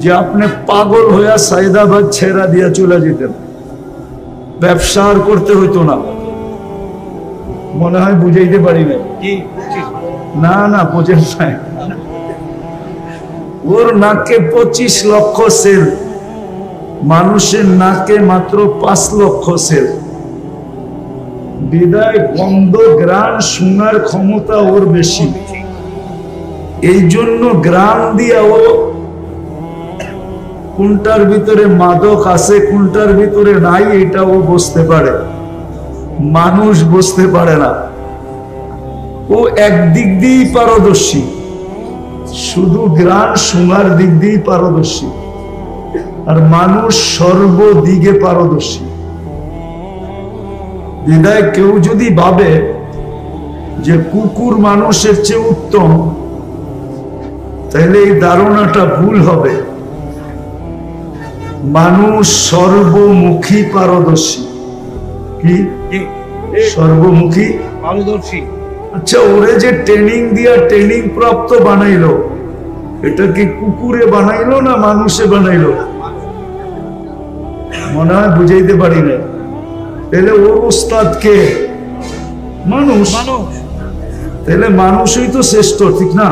যে আপনি পাগল হইয়া সাইদাবাদ ছেড়া দিয়া চলে যেতেন, ব্যবসা আর করতে হইতো না। মনে হয় বুঝাইতে পারি না, না বোঝেন নাই। ওর নাকে 25 লক্ষ সেল, মানুষের নাকে মাত্র 5 লক্ষ সেল। বিদায় গন্ধ গ্রাণ শোনার ক্ষমতা ওর বেশি। এই জন্য গ্রাণ দিয়া ও কোনটার ভিতরে মাদক আছে কোনটার ভিতরে নাই এটা ও বুঝতে পারে, মানুষ বুঝতে পারে না। ও একদিক দিয়েই পারদর্শী, শুধু গ্রাণ শোনার দিক দিয়েই পারদর্শী, আর মানুষ সর্বদিকে পারদর্শী। বিদায় কেউ যদি ভাবে যে কুকুর মানুষের চেয়ে উত্তম, তাহলে এই ধারণাটা ভুল হবে। মানুষ সর্বমুখী পারদর্শী। কি সর্বমুখী পারদর্শী? আচ্ছা, ওরে যে ট্রেনিং দিয়া ট্রেনিং প্রাপ্ত বানাইলো, এটা কি কুকুরে বানাইলো না মানুষে বানাইলো? মনে হয় বুঝাইতে পারি না। তাহলে ওর উস্তাদ কে? মানুষ। তাহলে মানুষই তো শ্রেষ্ঠ, ঠিক না?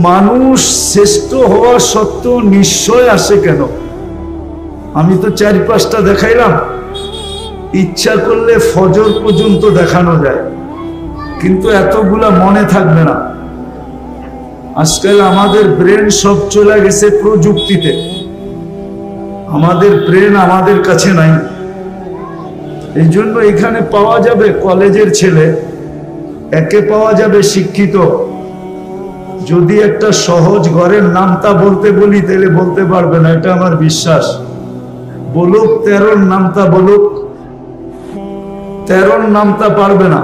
মানুষ শ্রেষ্ঠ হওয়া সত্ত্বেও নিশ্চয় আসে কেন? আমি তো 4-5টা দেখাইলাম। ইচ্ছা করলে ফজর পর্যন্ত দেখানো যায়, কিন্তু এতগুলা মনে থাকবে না। আজকাল আমাদের ব্রেন সব চলে গেছে প্রযুক্তিতে। আমাদের ব্রেন আমাদের কাছে নাই। এই জন্য এখানে পাওয়া যাবে কলেজের ছেলে, একে পাওয়া যাবে শিক্ষিত। যদি একটা সহজ ঘরের নামটা বলতে বলি, তাহলে বলতে পারবে না, এটা আমার বিশ্বাস। বলুক 13 নামটা বলুক, 13 নামটা পারবে না।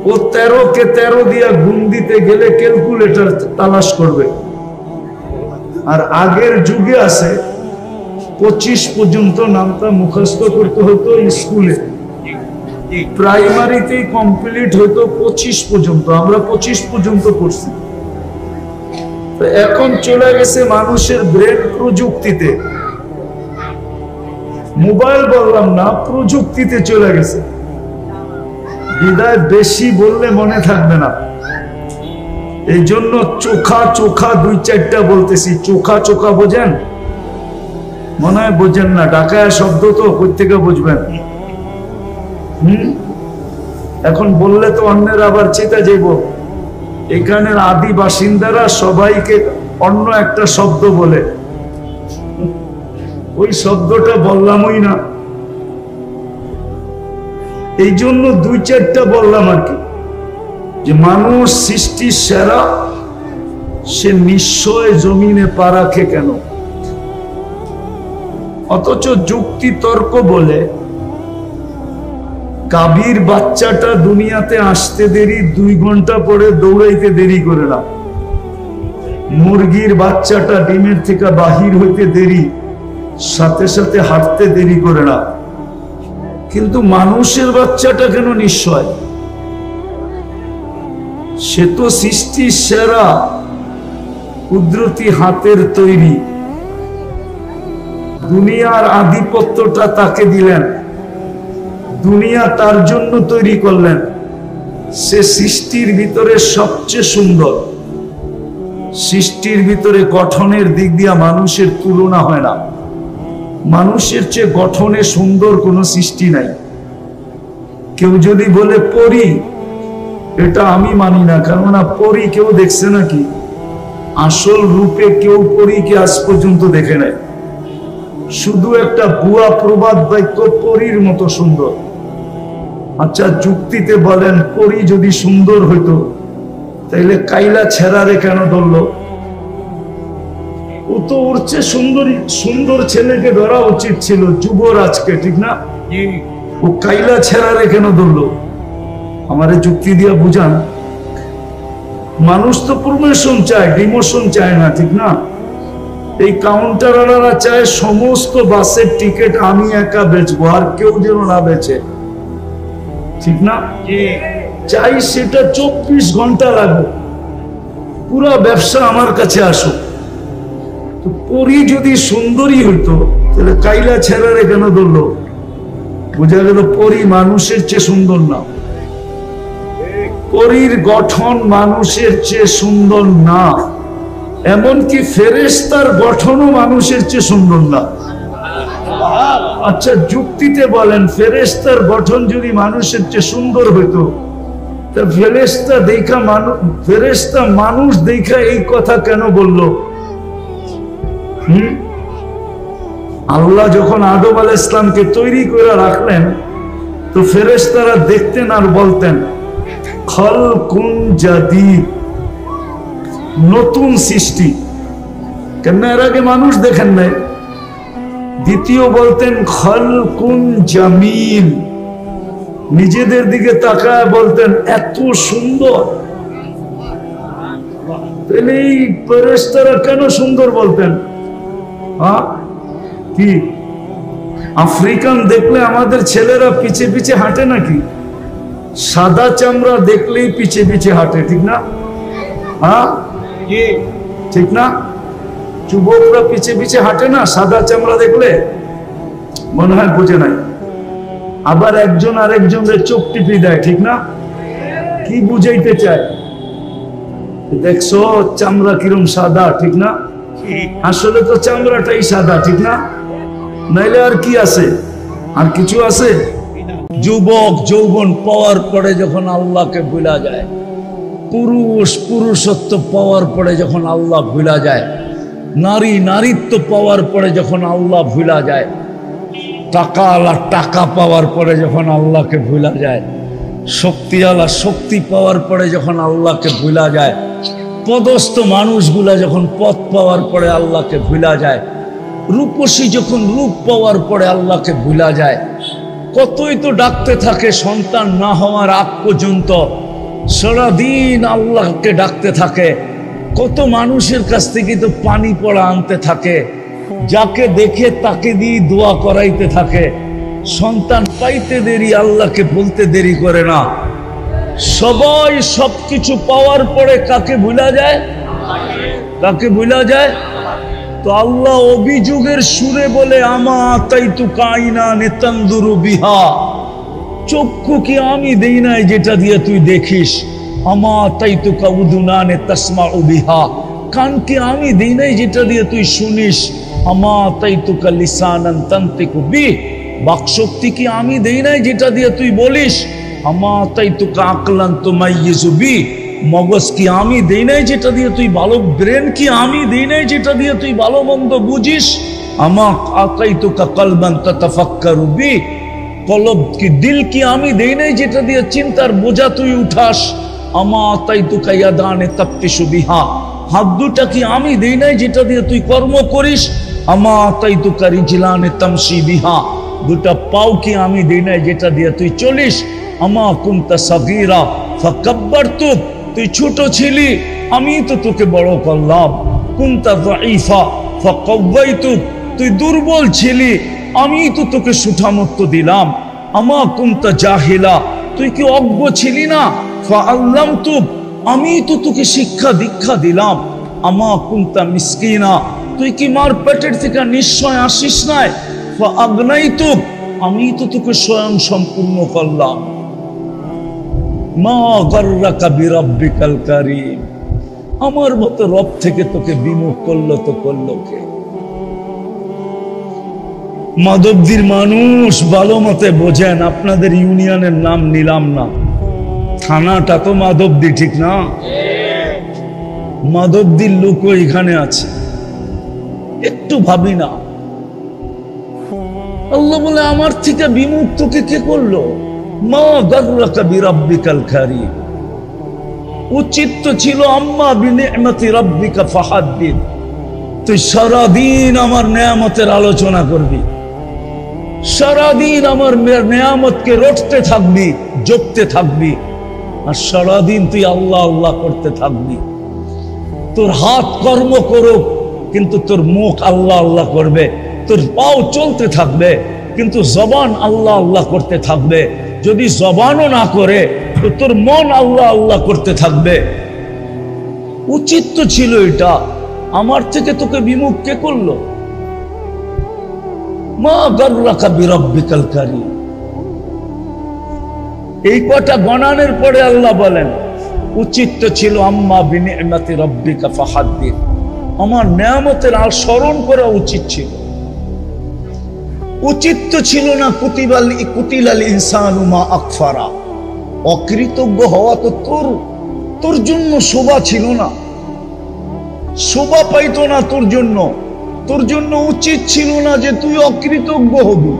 ও 13 কে 13 দিয়া গুণ দিতে গেলে ক্যালকুলেটর তালাশ করবে। আর আগের যুগে আছে 25 পর্যন্ত নামটা মুখস্থ করতে হতো স্কুলে। প্রাইমারিতেই কমপ্লিট হতো 25 পর্যন্ত। আমরা 25 পর্যন্ত করছি। এখন চলে গেছে মানুষের ব্রেন প্রযুক্তিতে। মোবাইল বললাম না, প্রযুক্তিতে চলে গেছে। বিদায় বেশি বললে মনে থাকবে না। এই জন্য চোখা চোখা 2-4টা বলতেছি। চোখা চোখা বোঝেন? মনে হয় বোঝেন না। ঢাকায় শব্দ তো কই থেকে বুঝবেন? এখন বললে তো অন্যের আবার চেতা যাইব। এখানের আদি বাসিন্দারা সবাইকে অন্য একটা শব্দ বলে, ওই শব্দটা বললামই না। এই জন্য 2-4টা বললাম আর কি, যে মানুষ সৃষ্টির সেরা, সে নিশ্চয় জমিনে পা রাখে কেন? অথচ যুক্তি তর্ক বলে গাভীর বাচ্চাটা দুনিয়াতে আসতে দেরি, 2 ঘন্টা পরে দৌড়াইতে দেরি করে না। মুরগির বাচ্চাটা ডিমের থেকে বাহির হইতে দেরি, সাথে সাথে হাঁটতে দেরি করে না। কিন্তু মানুষের বাচ্চাটা কেন নিশ্চয়? সে তো সৃষ্টির সেরা, কুদরতি হাতের তৈরি। দুনিয়ার আধিপত্যটা তাকে দিলেন, দুনিয়া তার জন্য তৈরি করলেন। সে সৃষ্টির ভিতরে সবচেয়ে সুন্দর। সৃষ্টির ভিতরে গঠনের দিক দিয়ে মানুষের তুলনা হয় না। মানুষের চেয়ে গঠনে সুন্দর কোনো সৃষ্টি নাই। কেউ যদি বলে পরী, এটা আমি মানি না, কেননা পরী কেউ দেখছে নাকি? আসল রূপে কেউ পরীকে আজ পর্যন্ত দেখে নাই। শুধু একটা ভুয়া প্রবাদ বাক্য পরীর মতো সুন্দর। আচ্ছা, যুক্তিতে বলেন পরী যদি সুন্দর হইতো, তাইলে কাইলা ছেড়ারে কেন ধরলো? ও তো ওর চেয়ে সুন্দর ছেলেকে ধরা উচিত ছিল, যুবরাজকে, ঠিক না? ও কাইলা ছেড়ারে কেন ধরলো? আমারে যুক্তি দিয়া বুঝান। মানুষ তো প্রমোশন চায়, ডিমোশন চায় না, ঠিক না? এই কাউন্টারওয়ালারা চায় সমস্ত বাসের টিকিট আমি একা বেচবো, আর কেউ যেন না বেচে, ঠিক না? চাই সেটা 24 ঘন্টা লাগবে, পুরা ব্যবসা আমার কাছে আসুক। তো পরী যদি সুন্দরী হইতো, তাহলে কাইলা ছেড়ারে কেন ধরলো? বোঝা গেল পরী মানুষের চেয়ে সুন্দর না। পরীর গঠন মানুষের চেয়ে সুন্দর না। এমনকি ফেরেশতার গঠনও মানুষের চেয়ে সুন্দর না। আচ্ছা, যুক্তিতে বলেন ফেরেশতার গঠন যদি মানুষের চেয়ে সুন্দর হইতো, তা ফেরেশতা মানুষ দেখা এই কথা কেন বলল? আল্লাহ যখন আদম আলাইহিস সালামকে তৈরি করে রাখলেন, তো ফেরেশতারা দেখতেন আর বলতেন, খালকুন জাদীদ, নতুন সৃষ্টি। কেন এর আগে মানুষ দেখেন নাই। দ্বিতীয় বলতেন খালকুন জামিল, নিজেদের দিকে তাকায় বলতেন এত সুন্দর। তাহলে এই ফেরেশতারা কেন সুন্দর বলতেন? কি আফ্রিকান দেখলে আমাদের ছেলেরা পিছে পিছে হাঁটে নাকি? সাদা চামড়া দেখলেই পিছে পিছে হাঁটে, ঠিক না? ঠিক না? যুবকরা পিছে পিছে হাঁটে না সাদা চামড়া দেখলে? মনে হয় বুঝে নাই। আবার একজন আরেকজনের চোখ টিপি দেয়, ঠিক না? কি বুঝাইতে চায়? দেখছো চামড়া কিরম সাদা, ঠিক না? আসলে তো চামড়াটাই সাদা, ঠিক না? নাইলে আর কি আছে? আর কিছু আছে? যুবক যৌবন পাওয়ার পরে যখন আল্লাহকে ভুলা যায়, পুরুষত্ব পাওয়ার পরে যখন আল্লাহ ভুলা যায়, নারীত্ব পাওয়ার পরে যখন আল্লাহ ভুলা যায়, টাকা পাওয়ার পরে যখন আল্লাহকে ভুলা যায়, শক্তি পাওয়ার পরে যখন আল্লাহকে ভুলা যায়, পদস্থ মানুষগুলা যখন পদ পাওয়ার পরে আল্লাহকে ভুলা যায়, রূপসী যখন রূপ পাওয়ার পরে আল্লাহকে ভুলা যায়, কতই তো ডাকতে থাকে সন্তান না হওয়ার আগ পর্যন্ত, সারাদিন আল্লাহকে ডাকতে থাকে। কত মানুষের কাছ থেকে তো পানি পড়া আনতে থাকে, যাকে দেখে তাকে দিয়ে দোয়া করাইতে থাকে। সন্তান পাইতে দেরি, আল্লাহকে বলতে দেরি করে না। সবাই সবকিছু পাওয়ার পরে কাকে ভুলা যায়? কাকে ভুলা যায়? তো আল্লাহ অভিযোগের সুরে বলে আমা আতাইতু কাইনা নেতান্দুরু বিহা, চক্ষু কি আমি দেই নাই যেটা দিয়ে তুই দেখিস? আমা আতাইতু কাউদুনা নেতাসমাউ বিহা, কান কি আমি দেই নাই যেটা দিয়ে তুই শুনিস? আমা আতাইতু কালিসানান তানতিকু বি, বাকশক্তি কি আমি দেই নাই যেটা দিয়ে তুই বলিস? আমা আতাইতু কাকলান তুমাইয়িজু বি, মগজ কি আমি দেই নাই যেটা দিয়ে তুই ভালো, ব্রেন কি আমি দেই নাই যেটা দিয়ে তুই ভালো মন্দ বুঝিস? আমা আতাইতুকা কলবান তাতাফাক্কারু বি, কলব কি দিল কি আমি দেই নাই যেটা দিয়ে চিন্তার বোঝা তুই উঠাস? আমা আতাইতুকা ইয়াদানে তাফতিশু বিহা, হাত দুটা কি আমি দেই নাই যেটা দিয়ে তুই কর্ম করিস? আমা আতাইতুকা রিজলানে তামশি বিহা, দুটা পাও কি আমি দেই নাই যেটা দিয়ে তুই চলিস? আমা কুনতা সাগীরা ফাকাব্বারতুক, তুই ছোট ছিলি আমি তো তোকে বড় করলাম। কুনতা যায়ীফা ফাকাওয়াইতুক, তুই দুর্বল ছিলি আমি তো তোকে সুঠামত্ব দিলাম। আমা কুনতা জাহিলা, তুই কি অজ্ঞ ছিলি না? ফাআল্লামতুক, আমি তো তোকে শিক্ষা দীক্ষা দিলাম। আমা কুনতা মিসকিনা, তুই কি মার পেটের থেকে নিশ্চয় আসিস নাই? ফাআগনাইতুক, আমি তো তোকে স্বয়ং সম্পূর্ণ করলাম। মা গাররাকা বিরাব্বিকাল কারীম, আমার মতো রব থেকে তোকে বিমুখ করলো তো করলো কে? মাধবদীর মানুষ ভালো মতে বোঝেন, আপনাদের ইউনিয়নের নাম নিলাম না, থানাটা তো মাধবদী, ঠিক না? মাধবদীর লোকও এখানে আছে, একটু ভাবি না। আল্লাহ বলে আমার থেকে বিমুখ তোকে কে করলো? মা গাররাকা বিরাব্বিকাল কারীম, উচিত তো ছিল আম্মা বিনি'মাতি রাব্বিকা ফাহাদ্দিদ, তুই সারাদিন আমার নেয়ামতের আলোচনা করবি, সারাদিন আমার নেয়ামতকে রটতে থাকবি, জপতে থাকবি, আর সারাদিন তুই আল্লাহ আল্লাহ করতে থাকবি। তোর হাত কর্ম করুক কিন্তু তোর মুখ আল্লাহ আল্লাহ করবে, তোর পাও চলতে থাকবে কিন্তু জবান আল্লাহ আল্লাহ করতে থাকবে। যদি জবানও না করে তো তোর মন আল্লাহ আল্লাহ করতে থাকবে। উচিত তো ছিল এটা, আমার থেকে তোকে বিমুখ কে করলো? মা গাররাকা বিরাব্বিকাল কারীম, এই কটা গণানের পরে আল্লাহ বলেন উচিত তো ছিল আম্মা বিনি'মাতি রাব্বিকা ফাহাদ্দিদ, আমার নেয়ামতের আর স্মরণ করা উচিত ছিল। উচিত তো ছিল না কুতিলাল ইনসানু মা আকফারা, অকৃতজ্ঞ হওয়া তো তোর জন্য শোভা ছিল না, শোভা পাইতো না তোর জন্য উচিত ছিল না যে তুই অকৃতজ্ঞ হবি।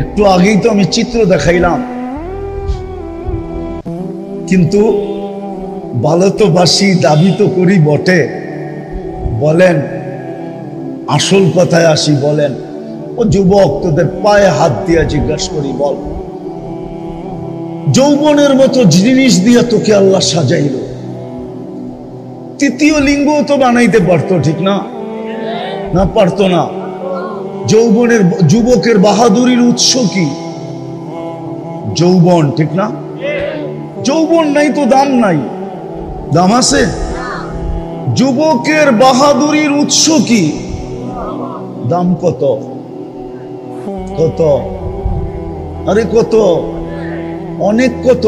একটু আগেই তো আমি চিত্র দেখাইলাম, কিন্তু ভালো তো বাসি, দাবি তো করি বটে। বলেন, আসল কথায় আসি, বলেন ও যুবক, তোদের পায়ে হাত দিয়া জিজ্ঞাসা করি, বল যৌবনের মতো জিনিস দিয়া তোকে আল্লাহ সাজাইল, তৃতীয় লিঙ্গ তো বানাইতে পারতো, ঠিক না? না পারতো না। যুবকের বাহাদুরির উৎস কি? যৌবন, ঠিক না? যৌবন নাই তো দাম নাই, দাম আছে? যুবকের বাহাদুরির উৎস কি? দাম কত? কত? আরে কত? অনেক কত?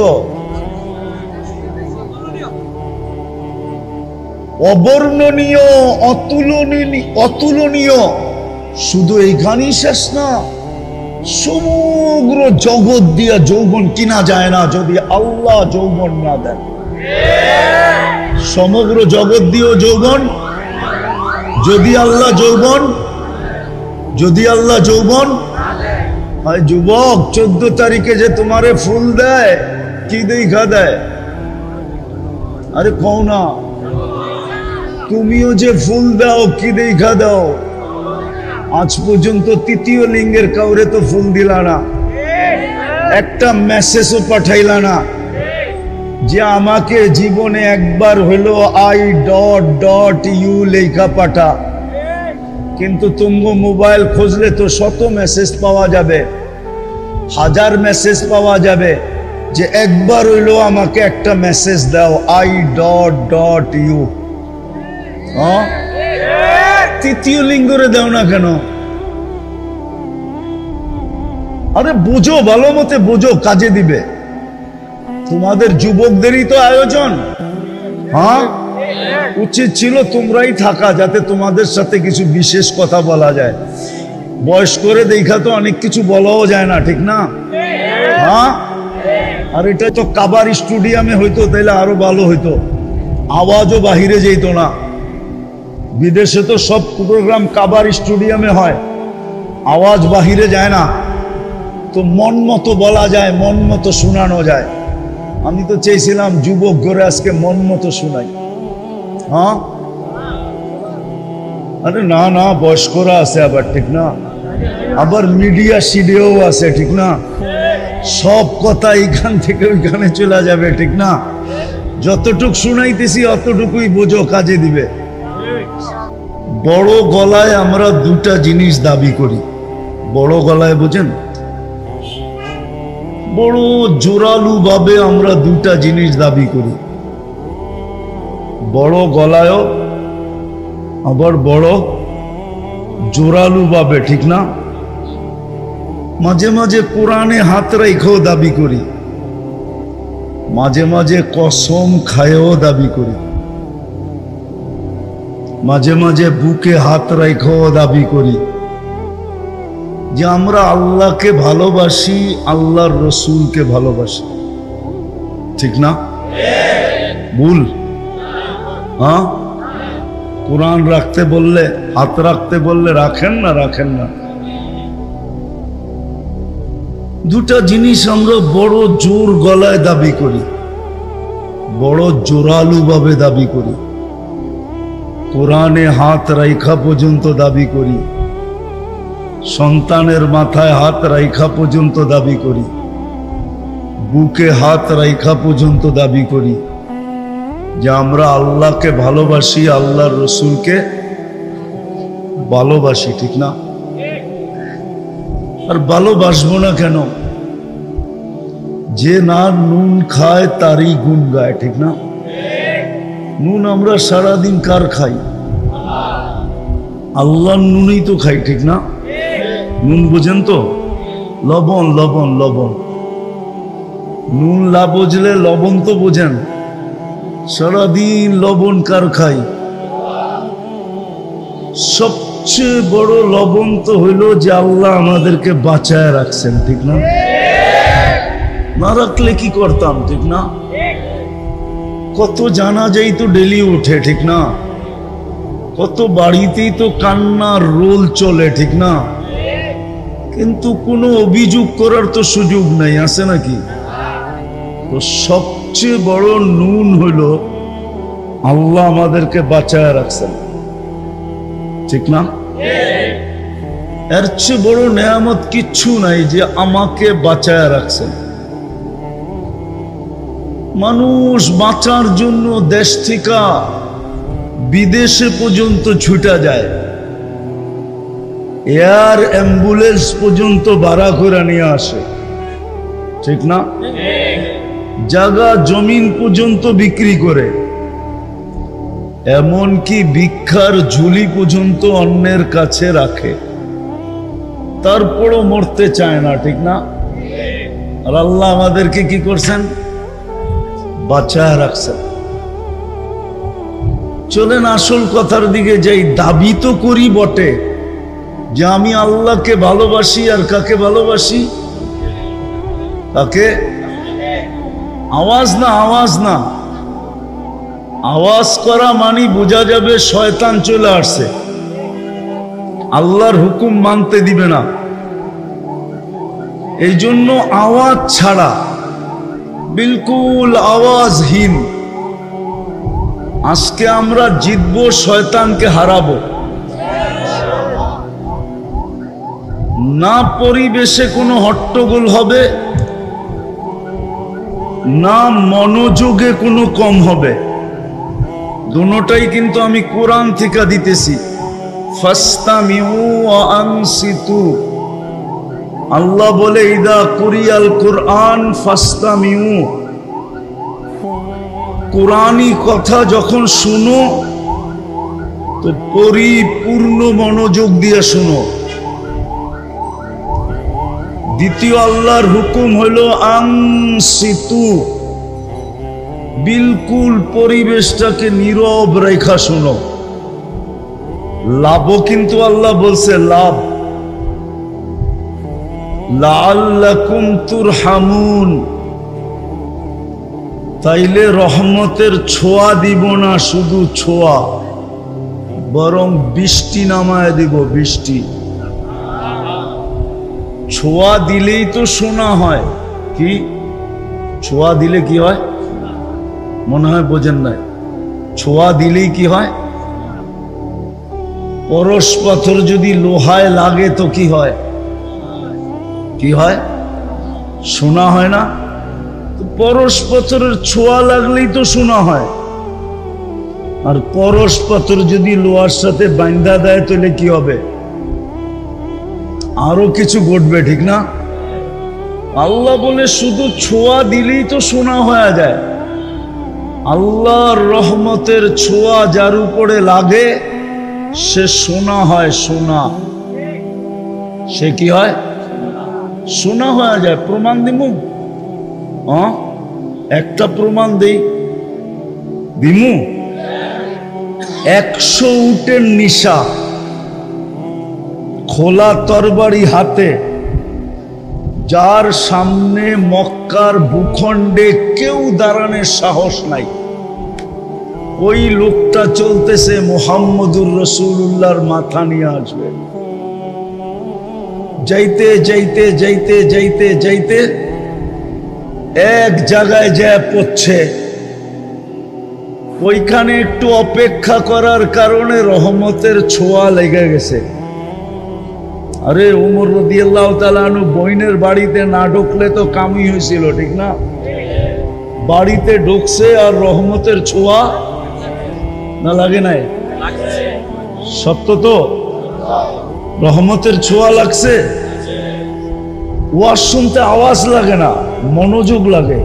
অবর্ণনীয়, অতুলনীয়। শুধু এইখানেই শেষ না, সমগ্র জগৎ দিয়া যৌবন কিনা যায় না যদি আল্লাহ যৌবন না দেন। সমগ্র জগৎ দিয়েও যৌবন, যদি আল্লাহ যৌবন, যদি আল্লাহ যৌবন। হয় যুবক, 14 তারিখে যে তোমারে ফুল দেয়, কি দেখা দেয়? আরে কও না, তুমিও যে ফুল দাও, কি দেখা দাও? আজ পর্যন্ত তৃতীয় লিঙ্গের কাউরে তো ফুল দিলা না, একটা মেসেজও পাঠাইলা না যে আমাকে জীবনে একবার হলো I.U লেখা পাঠা। কিন্তু তুমগো মোবাইল খুঁজলে তো শত মেসেজ পাওয়া যাবে, হাজার মেসেজ পাওয়া যাবে, যে একবার হইলো আমাকে একটা মেসেজ দাও I.U। তৃতীয় লিঙ্গরে দাও না কেন? আরে বুঝো, ভালো মতে বুঝো, কাজে দিবে। তোমাদের যুবকদেরই তো আয়োজন। হ্যাঁ, উচিত ছিল তোমরাই থাকা, যাতে তোমাদের সাথে কিছু বিশেষ কথা বলা যায়। বয়স করে দেখা তো অনেক কিছু বলাও যায় না, ঠিক না? হ্যাঁ, আর এটা তো কাবার স্টুডিয়ামে হইতো, তাইলে আরো ভালো হইতো, আওয়াজও বাহিরে যেত না। বিদেশে তো সব প্রোগ্রাম কাবার স্টুডিয়ামে হয়, আওয়াজ বাহিরে যায় না, তো মন মতো বলা যায়, মন মতো শোনানো যায়। আমি তো চেয়েছিলাম যুবক ঘরে আজকে মন মতো শোনাই। হ্যাঁ, আরে না না, বয়স্করা আছে আবার, ঠিক না? আবার মিডিয়া সিডিও আছে, ঠিক না? সব কথা এইখান থেকে ওইখানে চলে যাবে, ঠিক না? যতটুক শুনাইতেছি অতটুকুই বোঝো, কাজে দিবে। বড় গলায় আমরা দুটা জিনিস দাবি করি। বড় গলায়, বুঝেন, বড় জোরালু ভাবে আমরা দুটা জিনিস দাবি করি। বড় গলায়ও, আবার বড় জোরালু ভাবে, ঠিক না? মাঝে মাঝে কোরআনে হাত রেখেও দাবি করি, মাঝে মাঝে কসম খায়েও দাবি করি, মাঝে মাঝে বুকে হাত রেখেও দাবি করি যে আমরা আল্লাহকে ভালোবাসি, আল্লাহর রসুলকে ভালোবাসি, ঠিক না? ভুল? হ্যাঁ, কোরআন রাখতে বললে, হাত রাখতে বললে রাখেন না, রাখেন না। দুটা জিনিস আমরা বড় জোর গলায় দাবি করি, বড় জোরালু ভাবে দাবি করি, কোরআনে হাত রাইখা পর্যন্ত দাবি করি, সন্তানের মাথায় হাত রাইখা পর্যন্ত দাবি করি, বুকে হাত রাইখা পর্যন্ত দাবি করি যে আমরা আল্লাহকে ভালোবাসি, আল্লাহর রসুলকে ভালোবাসি, ঠিক না? আর ভালোবাসবো না কেন? যে না নুন খায় তারই গুণ গায়, ঠিক না? নুন আমরা সারাদিন কার খাই? আল্লাহর নুনই তো খাই, ঠিক না? নুন বুঝেন তো? লবণ, লবণ, লবণ। নুন না বুঝলে লবণ তো বোঝেন। সারাদিন লবণ কার খাই? সবচেয়ে বড় লবণ তো হইল যে আল্লাহ আমাদেরকে বাঁচায় রাখছেন, ঠিক না? না রাখলে কি করতাম, ঠিক না? কত জানাজাই তো ডেলি উঠে, ঠিক না? কত বাড়িতেই তো কান্নার রোল চলে, ঠিক না? কিন্তু কোনো অভিযোগ করার তো সুযোগ নাই, আছে নাকি? তো সব সবচেয়ে বড় নুন হলো আল্লাহ আমাদেরকে বাঁচায় রাখছেন, ঠিক না? এর চেয়ে বড় নেয়ামত কিচ্ছু নাই যে আমাকে বাঁচায় রাখছেন। মানুষ বাঁচার জন্য দেশ থেকে বিদেশে পর্যন্ত ছুটা যায়, এয়ার অ্যাম্বুলেন্স পর্যন্ত ভাড়া করে নিয়ে আসে, ঠিক না? জায়গা জমিন পর্যন্ত বিক্রি করে, এমনকি ভিক্ষার ঝুলি পর্যন্ত অন্যের কাছে রাখে, তারপরও মরতে চায় না, ঠিক না? আর আল্লাহ আমাদেরকে কি করছেন? বাঁচায় রাখছেন। চলেন আসল কথার দিকে যাই। দাবি তো করি বটে যে আমি আল্লাহকে ভালোবাসি, আর কাকে ভালোবাসি? কাকে? আওয়াজ না, আওয়াজ না। আওয়াজ করা মানে বোঝা যাবে শয়তান চলে আসছে, আল্লাহর হুকুম মানতে দিবে না। এই জন্য আওয়াজ ছাড়া, বিলকুল আওয়াজহীন আজকে আমরা জিতবো, শয়তানকে হারাবো। না পরিবেশে কোনো হট্টগোল হবে, না মনোযোগে কোনো কম হবে। দুটোটাই কিন্তু আমি কোরআন থেকে দিতেছি। ফাস্তামিউ ওয়া আনসিতু। আল্লাহ বলে ইদা কুরিয়াল কুরআন ফাস্তামিউ, কোরআনী কথা যখন শুনো তো পরিপূর্ণ মনোযোগ দিয়ে শুনো। দ্বিতীয় আল্লাহর হুকুম হলো আনসিতু, বিলকুল পরিবেশটাকে নীরব রেখা শুনো। লাভও কিন্তু আল্লাহ বলছে লাভ, লাআল্লাকুম তুরহামুন, তাইলে রহমতের ছোঁয়া দিব না, শুধু ছোঁয়া, বরং বৃষ্টি নামায় দিব, বৃষ্টি। ছোঁয়া দিলেই তো শোনা হয়। কি ছোঁয়া দিলে কি হয়? মনে হয় বোঝেন নাই। ছোঁয়া দিলেই কি হয়? পরশ পাথর যদি লোহায় লাগে তো কি হয়? কি হয়? শোনা হয় না? পরশ পাথরের ছোঁয়া লাগলেই তো শোনা হয়। আর পরশ পাথর যদি লোহার সাথে বাঁধা দেয় তাহলে কি হবে? আরো কিছু ঘটবে, ঠিক না? আল্লাহ বলে শুধু ছোঁয়া দিলেই তো শোনা হয়ে যায়। আল্লাহর রহমতের ছোঁয়া যার উপরে লাগে সে শোনা হয়, শোনা। সে কি হয়? শোনা হয়ে যায়। প্রমাণ দিমু? একটা প্রমাণ দেই, দিমু। 100 উটের নিশা, খোলা তরবারি হাতে, যার সামনে মক্কার ভূখণ্ডে কেউ দাঁড়ানোর সাহস নাই, ওই লোকটা চলতেছে মুহাম্মদুর রাসূলুল্লাহর মাথা নিয়ে আসবে। যাইতে যাইতে যাইতে যাইতে যাইতে এক জায়গায় যায় পড়ছে। ওইখানে একটু অপেক্ষা করার কারণে রহমতের ছোঁয়া লেগে গেছে। আরে ওমর রাদিয়াল্লাহু তাআলা আনহু বইনের বাড়িতে না ঢুকলে তো কামই হয়েছিল, ঠিক না? বাড়িতে ঢুকছে আর রহমতের ছোঁয়া না লাগে নাই? সত্য তো? রহমতের ছোঁয়া লাগছে। ওয়াজ শুনতে আওয়াজ লাগে না, মনোযোগ লাগে।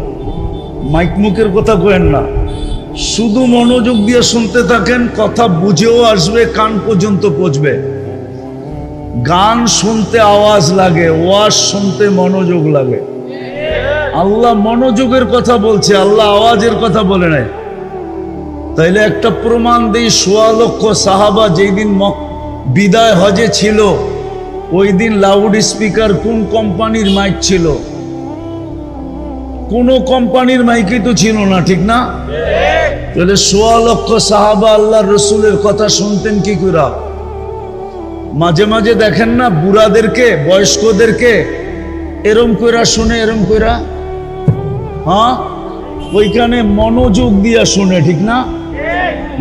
মাইক মুখের কথা কয়েন না, শুধু মনোযোগ দিয়ে শুনতে থাকেন, কথা বুঝেও আসবে, কান পর্যন্ত পৌঁছবে। গান শুনতে আওয়াজ লাগে, ওয়াজ শুনতে মনোযোগ লাগে। আল্লাহ মনোযোগের কথা বলছে, আল্লাহ আওয়াজের কথা বলে নাই। তাইলে একটা প্রমাণ দেই। ১৬ লক্ষ সাহাবা যেই দিন বিদায় হজে ছিল, ওই দিন লাউড স্পিকার কোন কোম্পানির মাইক ছিল? কোন কোম্পানির মাইকই তো ছিল না, ঠিক না? তাহলে ১৬ লক্ষ সাহাবা আল্লাহর রসুলের কথা শুনতেন কি করে? মাঝে মাঝে দেখেন না বুড়াদেরকে, বয়স্কদেরকে এরম কইরা শুনে, এরম কইরা। হ্যাঁ, ওইখানে মনোযোগ দিয়ে শুনে, ঠিক না?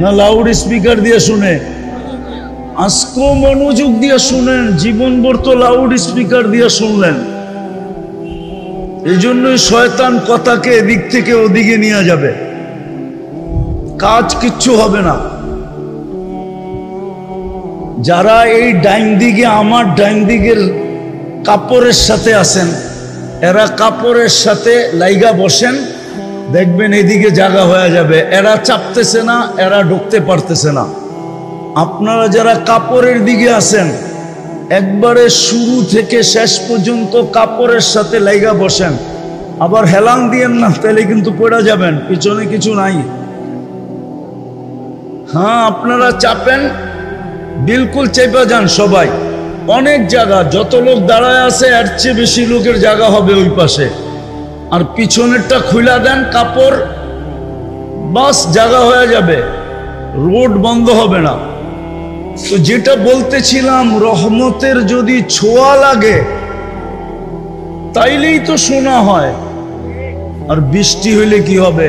না লাউড স্পিকার দিয়ে শুনে? আজকেও মনোযোগ দিয়ে শুনেন, জীবনভর তো লাউড স্পিকার দিয়ে শুনলেন। এই জন্যই শয়তান কথাকে এদিক থেকে ওদিকে নিয়ে যাবে, কাজ কিচ্ছু হবে না। যারা এই ডাইন দিকে, আমার ডাইন দিকের কাপড়ের সাথে আছেন, এরা কাপড়ের সাথে লাইগা বসেন, দেখবেন এদিকে জায়গা হয়ে যাবে। এরা চাপতেছে না, এরা ঢুকতে পারতেছে না। আপনারা যারা কাপড়ের দিকে আছেন, একবারে শুরু থেকে শেষ পর্যন্ত কাপড়ের সাথে লাইগা বসেন। আবার হেলান দিয়েন না, তাহলে কিন্তু পড়ে যাবেন, পিছনে কিছু নাই। হ্যাঁ, আপনারা চাপেন, বিলকুল চেপে যান সবাই। অনেক জায়গা, যত লোক দাঁড়ায় আছে এর চেয়ে বেশি লোকের জায়গা হবে ওই পাশে। আর পিছনেরটা খুলা দেন কাপড়, বাস জায়গা হয়ে যাবে, রোড বন্ধ হবে না। তো যেটা বলতেছিলাম, রহমতের যদি ছোঁয়া লাগে তাইলেই তো শোনা হয়। আর বৃষ্টি হইলে কি হবে?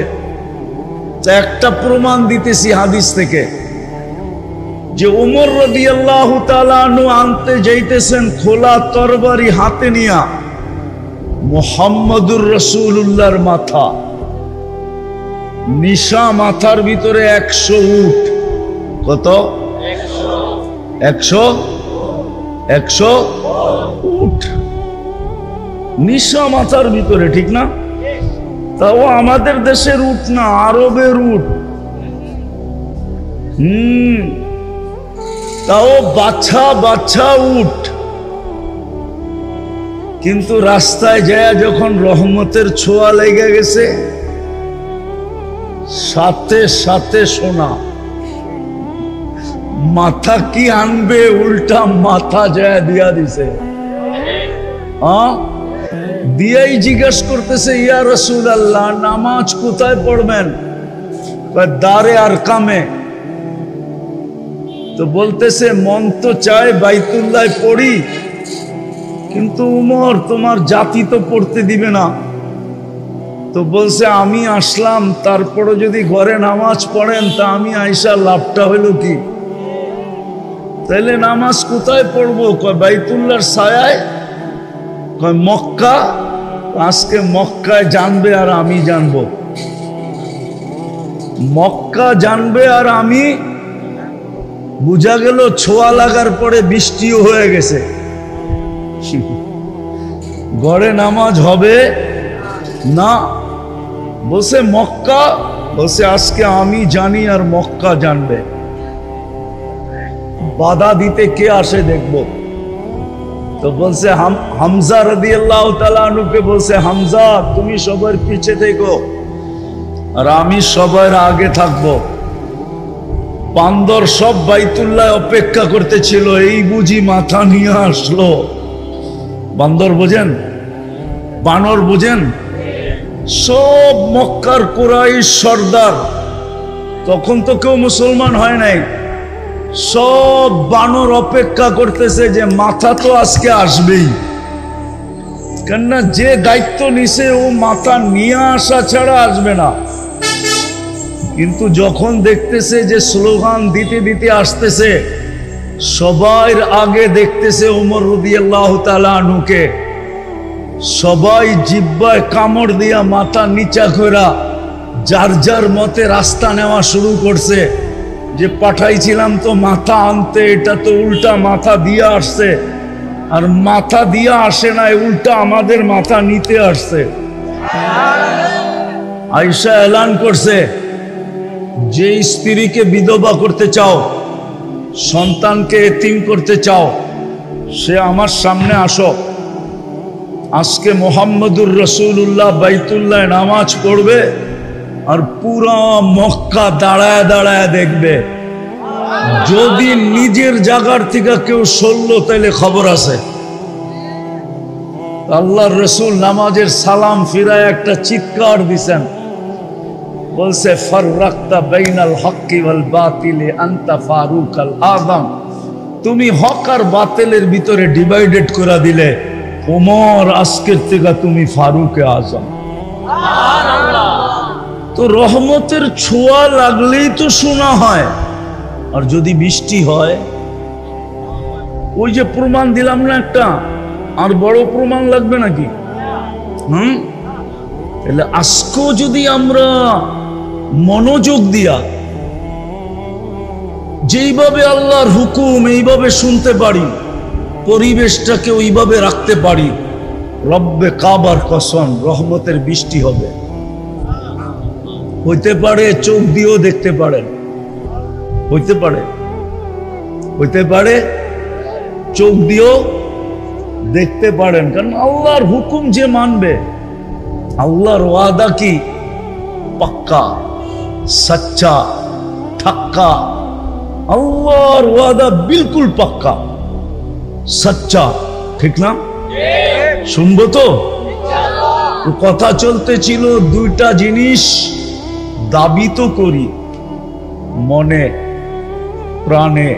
তা একটা প্রমাণ দিতেছি হাদিস থেকে, যে ওমর রাদিয়াল্লাহু তাআলা আনহু আনতে যাইতেছেন খোলা তরবারি হাতে নিয়া মুহাম্মদুর রাসূলুল্লাহর মাথা, নিশা মাথার ভিতরে 100 উট। কত? 100 উট নিশা মাথার ভিতরে, ঠিক না? তাও আমাদের দেশের উট না, আরবের উট। তাও বাচ্চা বাচ্চা উট। কিন্তু রাস্তায় যায় যখন রহমতের ছোঁয়া লেগে গেছে, সাথে সাথে সোনা। মাথা কি আনবে, উল্টা মাথা যায় দিয়া দিছে। দিয়াই জিজ্ঞেস করতেছে, ইয়া রাসূলুল্লাহ, নামাজ কোথায় পড়বেন? দারে আরকামে। তো বলতেছে, মন তো চায় বাইতুল্লাহ পড়ি, কিন্তু উমর তোমার জাতি তো পড়তে দিবে না। তো বলছে, আমি আসলাম, তারপরে যদি ঘরে নামাজ পড়েন তা আমি আইসা লাভটা হইল কি? তাইলে নামাজ কোথায় পড়বো? কয় বাইতুল্লাহর ছায়ায়। কয় মক্কা। আজকে মক্কায় জানবে আর আমি জানবো, মক্কা জানবে আর আমি। বুঝা গেল ছোঁয়া লাগার পরে বৃষ্টিও হয়ে গেছে, ঘরে নামাজ হবে না। বসে মক্কা, বসে আজকে আমি জানি আর মক্কা জানবে। বাধা দিতে কে আসে দেখবো। তো বলছে হামজা রাদিয়াল্লাহু তাআলা আনহুকে বলছে, হামজা তুমি সবার পিছে থেকো আর আমি সবার আগে থাকবো। বান্দর সব বাইতুল্লাহ অপেক্ষা করতেছিল, এই বুঝি মাথা নিয়ে আসলো। বান্দর বোঝেন, বানর বোঝেন? সব মক্কার কুরাইশ সর্দার, তখন তো কেউ মুসলমান হয় নাই, সব বানর অপেক্ষা করতেছে যে মাথা তো আজকে আসবেই। কেননা যে দায়িত্ব নিছে ও মাথা নিয়ে আসা ছাড়া আসবে না। কিন্তু যখন দেখতেছে যে স্লোগান দিতে দিতে আসতেছে, সবার আগে দেখতেছে ওমর রাদিয়াল্লাহু তাআলা আনহুকে। সবাই জিহ্বায় কামড় দিয়া মাথা নিচা কইরা যার যার মতে রাস্তা নেওয়া শুরু করছে, যে পাঠাইছিলাম তো মাথা আনতে, এটা তো উল্টা মাথা দিয়ে আসছে। আর মাথা দিয়ে আসে না, উল্টা আমাদের মাথা নিতে আসছে। আয়েশা এলান করছে, যে স্ত্রীকে বিধবা করতে চাও, সন্তানকে এতিম করতে চাও, সে আমার সামনে আসো। আজকে মুহাম্মদুর রাসূলুল্লাহ বাইতুল্লাহ নামাজ পড়বে আর পুরা মক্কা দাঁড়ায় দাঁড়ায় দেখবে। যদি নিজের জায়গার থেকে কেউ সরল তাইলে খবর আছে। আল্লাহর রাসূল নামাজের সালাম ফিরায় একটা চিৎকার দিছেন, বলছে ফাররাকতা বাইনাল হক্কি ওয়াল বাতিলি আনতা ফারুকাল আযম। তুমি হক আর বাতিলের ভিতরে ডিভাইডেড করে দিলে, ওমর আজকের থেকে তুমি ফারুকে আজম। তো রহমতের ছোঁয়া লাগলেই তো শোনা হয়। আর যদি বৃষ্টি হয়, ওই যে প্রমাণ দিলাম না একটা, আর বড় প্রমাণ লাগবে নাকি? তাহলে আজকেও যদি আমরা মনোযোগ দিয়া যেইভাবে আল্লাহর হুকুম এইভাবে শুনতে পারি, পরিবেশটাকে ওইভাবে রাখতে পারি, রব্বে কাবার কসম রহমতের বৃষ্টি হবে। হইতে পারে চোখ দিয়েও দেখতে পারেন, হইতে পারে, হইতে পারে চোখ দিয়েও দেখতে পারেন। কারণ আল্লাহর হুকুম যে মানবে, আল্লাহর ওয়াদা কি পাক্কা, সচ্চা, ঠাক্কা। আল্লাহর ওয়াদা বিলকুল পাক্কা, সচ্চা, ঠিক না? শুনবো তো? কথা চলতে ছিল দুইটা জিনিস দাবি তো করি, মনে প্রাণে